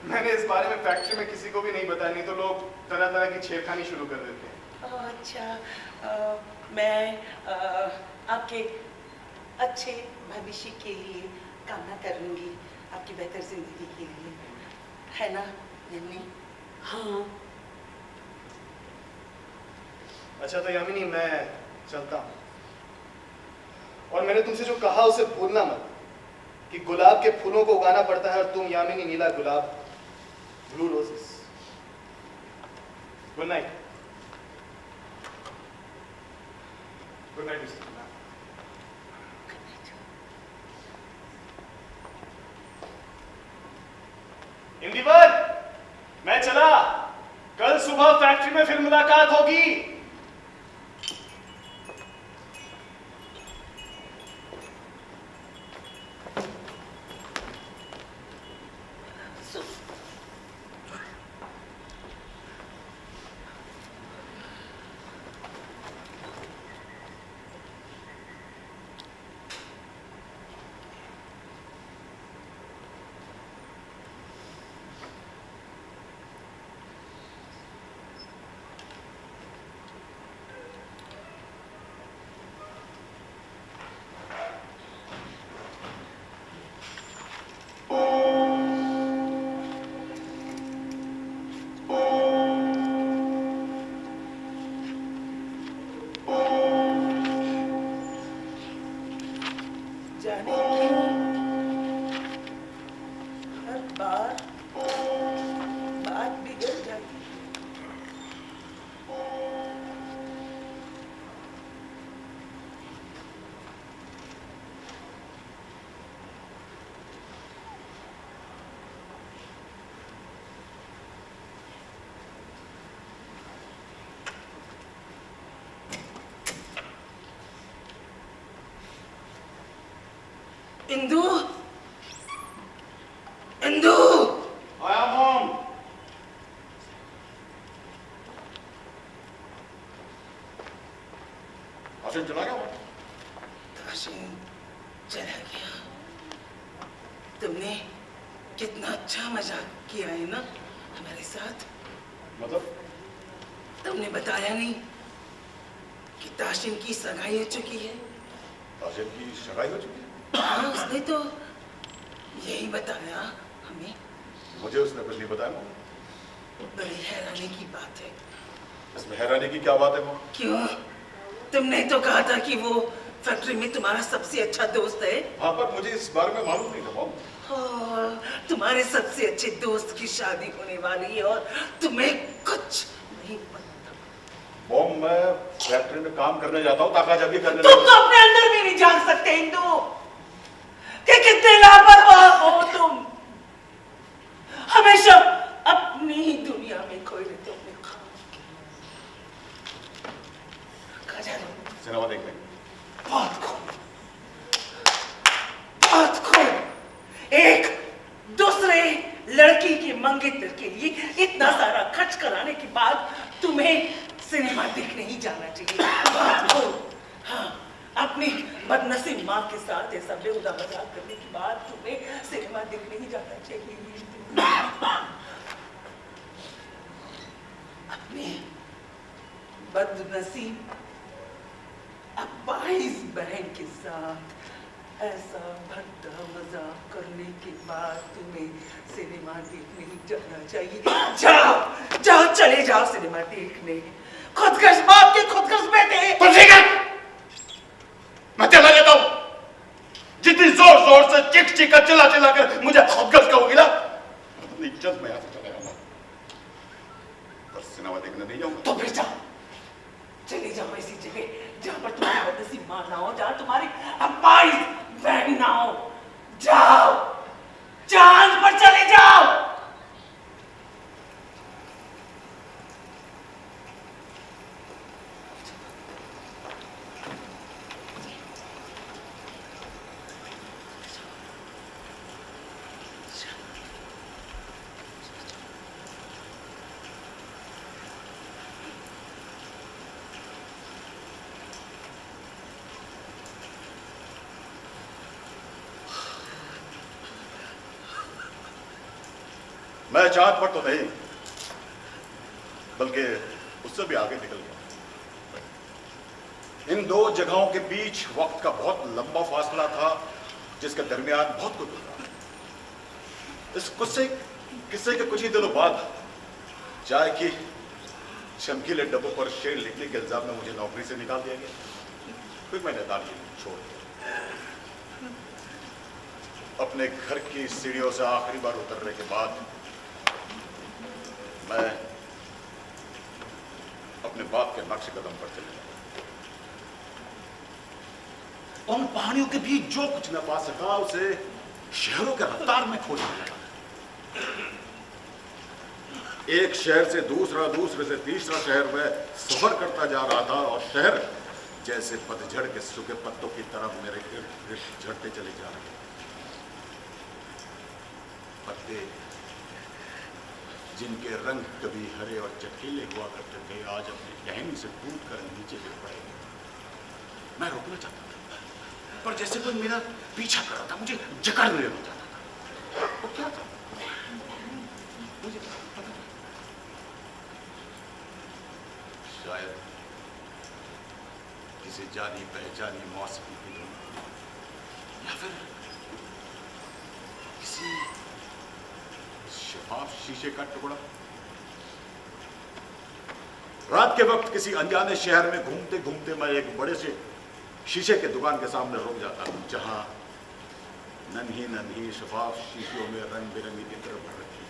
मैंने इस बारे में फैक्ट्री में किसी को भी नहीं बताया, नहीं तो लोग तरह तरह की छेड़खानी शुरू कर देते हैं। अच्छा, मैं आपके अच्छे भविष्य के लिए कामना करूंगी, आपकी बेहतर जिंदगी के लिए, है ना यामिनी? हाँ। अच्छा तो यामिनी मैं चलता हूँ, और मैंने तुमसे जो कहा उसे भूलना मत कि गुलाब के फूलों को उगाना पड़ता है और तुम यामिनी नीला गुलाब, blue roses. Good night. Good night mister. Indivar, मैं चला। कल सुबह फैक्ट्री में फिर मुलाकात होगी। जाने क्यों हर बार बात बिगड़ जाती। Indu, Indu, I am home. Ashim चला गया? ताशिन चला गया। तुमने कितना अच्छा मजाक किया है ना हमारे साथ। मतलब? तुमने बताया नहीं कि ताशिन की सगाई हो चुकी है। आशिम की सगाई हो चुकी है? हाँ, उसने तो यही बताया हमें। मुझे उसने कुछ नहीं बताया। बड़ी हैरानी की बात है। इसमें हैरानी की क्या बात है? वो क्यों? तुमने तो कहा था कि वो फैक्ट्री में तुम्हारा सबसे अच्छा दोस्त है। हाँ, पर मुझे इस बारे में मालूम नहीं था मॉम। हाँ, तुम्हारे सबसे अच्छे दोस्त की शादी होने वाली है और तुम्हें कुछ नहीं पता। मॉम, मैं फैक्ट्री में काम करने जाता हूँ, ताका जब भी करने तुम तो अपने अंदर भी नहीं जान सकते इंदु कि कितने लापरवाह हो तुम। लड़की के मंगेतर के लिए इतना सारा खर्च कराने के बाद तुम्हें सिनेमा देखने ही जाना चाहिए। बात को हाँ, अपनी बदनसीब माँ के साथ ऐसा बेहुदा मजाक करने के बाद तुम्हें सिनेमा देखने ही जाना चाहिए। अपने बदनसीब अपाहिज बहन के साथ ऐसा भद्दा मजाक करने के बाद तुम्हें सिनेमा देखने ही जाना चाहिए। जाओ जाओ, चले जाओ सिनेमा देखने। खुदकश बाप के खुदकश बेटे। तो ठीक है, मैं चला जाता हूं। जितनी जोर जोर से चिक चिका चिल्ला चिल्ला कर मुझे खुदकश कहोगी ना, नहीं जल्द मैं यहां से चला जाऊंगा, पर सिनेमा देखने नहीं जाऊंगा। तो फिर जाओ, चले जाओ ऐसी जगह जहां पर तुम्हारी बदनसीब मां ना हो, जहां तुम्हारी अपाहिज बहन ना हो। जाओ, चांद पर चले जाओ। मैं चांद पर तो नहीं, बल्कि उससे भी आगे निकल गया। इन दो जगहों के बीच वक्त का बहुत लंबा फासला था, जिसके दरमियान बहुत कुछ गुजरा। इस किस्से के कुछ ही दिनों बाद चाय की चमकीले डब्बों पर शेर लिखने के इल्जाम में मुझे नौकरी से निकाल दिया गया। फिर मैंने दार्जिलिंग छोड़ दिया। अपने घर की सीढ़ियों से आखिरी बार उतरने के बाद मैं अपने बाप के नक्श कदम पर चले गया। उन पहाड़ियों के बीच जो कुछ न पा सका उसे शहरों के रफ्तार में खोजने लगा। एक शहर से दूसरा, दूसरे से तीसरा शहर में सफर करता जा रहा था और शहर जैसे पतझड़ के सूखे पत्तों की तरफ मेरे इर्द गिर्द झड़ते चले जा रहे। पत्ते जिनके रंग कभी हरे और चटकीले हुआ करते थे, आज अपनी टहनी से टूट कर नीचे गिर पड़े। मैं रोकना चाहता था, पर जैसे कोई मेरा पीछा कर रहा था, मुझे जकड़ने लग जाता था। वो क्या था मुझे पता नहीं। शायद किसी जानी पहचानी मौसीकी की धुन, या फिर किसी शफाफ शीशे का टुकड़ा। रात के वक्त किसी अनजाने शहर में घूमते घूमते मैं एक बड़े से शीशे के दुकान के सामने रुक जाता हूं, जहां नन्ही नन्ही शफाफ शीशियों में रंग बिरंगी इत्र भर रखी,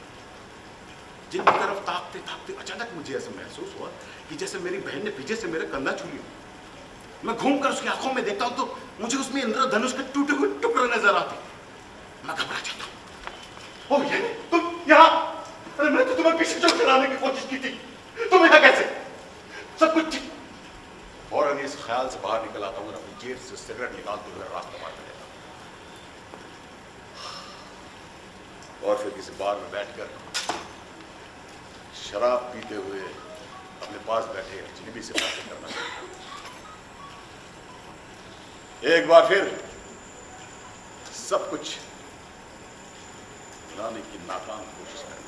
जिनकी तरफ ताकते ताकते अचानक मुझे ऐसा महसूस हुआ कि जैसे मेरी बहन ने पीछे से मेरे कंधा छू लिया। मैं घूमकर उसकी आंखों में देखता हूं तो मुझे उसमें इंद्रधनुष के टूटे हुए टुकड़े नजर आते। मैं घबरा जाता हूं। ओ ये तुम यहाँ? अरे मैं तो तुम्हें पीछे चोट चलाने की कोशिश की थी, तुम यहाँ कैसे? सब कुछ ठीक। फौरन इस ख्याल से बाहर निकल आता हूँ, अपनी जेब से सिगरेट निकालते हुए रास्ता मारते रहता हूँ और फिर किसी बार में बैठकर शराब पीते हुए अपने पास बैठे अजनबी से बातें करना चाहता हूँ। एक बार फिर सब कुछ लाने की नाकाम कोशिश करनी।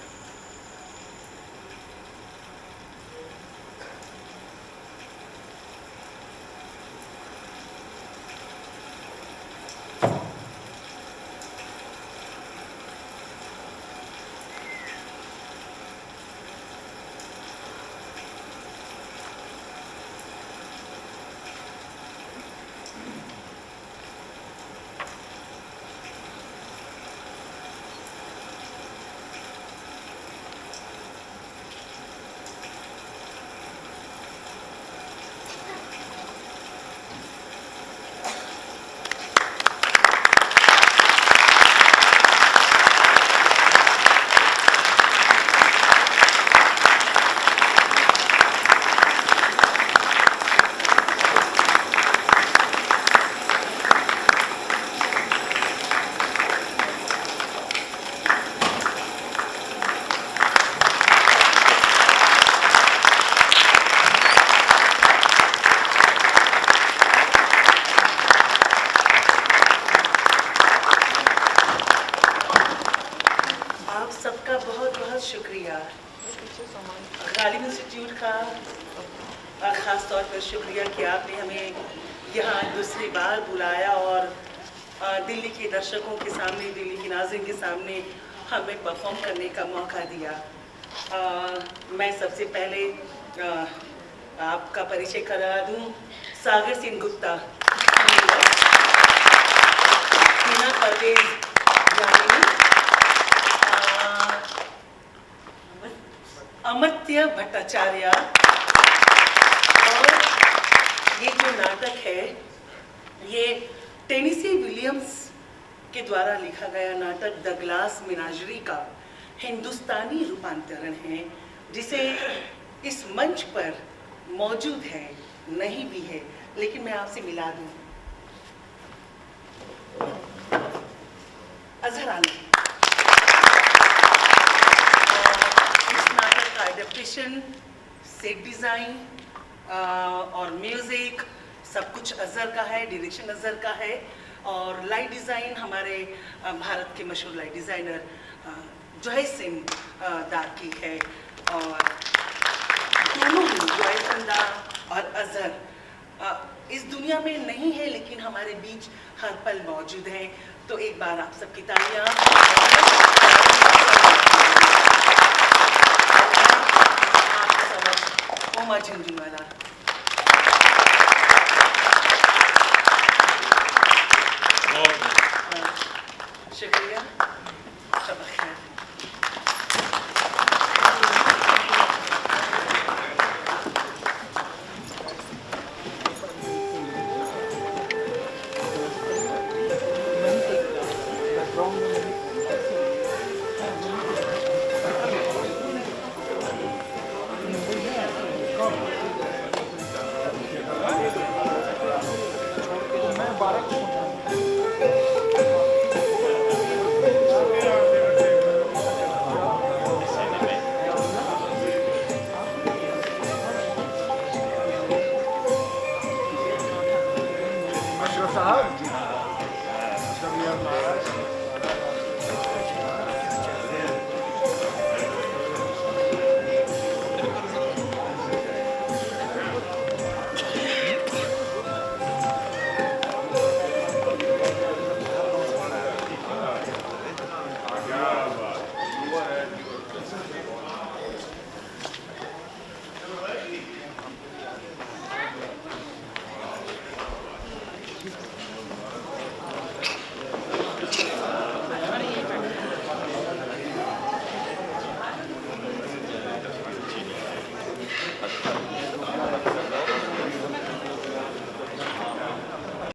बहुत बहुत शुक्रिया गालिब इंस्टीट्यूट का, ख़ास तौर पर शुक्रिया कि आपने हमें यहाँ दूसरी बार बुलाया और दिल्ली के दर्शकों के सामने, दिल्ली के नाज़रीन के सामने हमें परफॉर्म करने का मौका दिया। मैं सबसे पहले आपका परिचय करा दूँ। सागर सिंह गुप्ता, हीना परवेज जानी, अमर्त्य भट्टाचार्य। और ये जो नाटक है ये टेनिसी विलियम्स के द्वारा लिखा गया नाटक द ग्लास मेनाजरी का हिंदुस्तानी रूपांतरण है, जिसे इस मंच पर मौजूद है, नहीं भी है, लेकिन मैं आपसे मिला दूं। अजहर आलम। इस नाटक का एडेप्टेशन, सेट डिज़ाइन और म्यूज़िक सब कुछ अजहर का है, डायरेक्शन अजहर का है, और लाइट डिज़ाइन हमारे भारत के मशहूर लाइट डिज़ाइनर जोहेश सिंह दार की है। और दोनों ही जोहेश सिंह दार और अजहर इस दुनिया में नहीं है, लेकिन हमारे बीच हर पल मौजूद हैं। तो एक बार आप सबकी तालियां। आपके समझ उमा झुंझुनवाला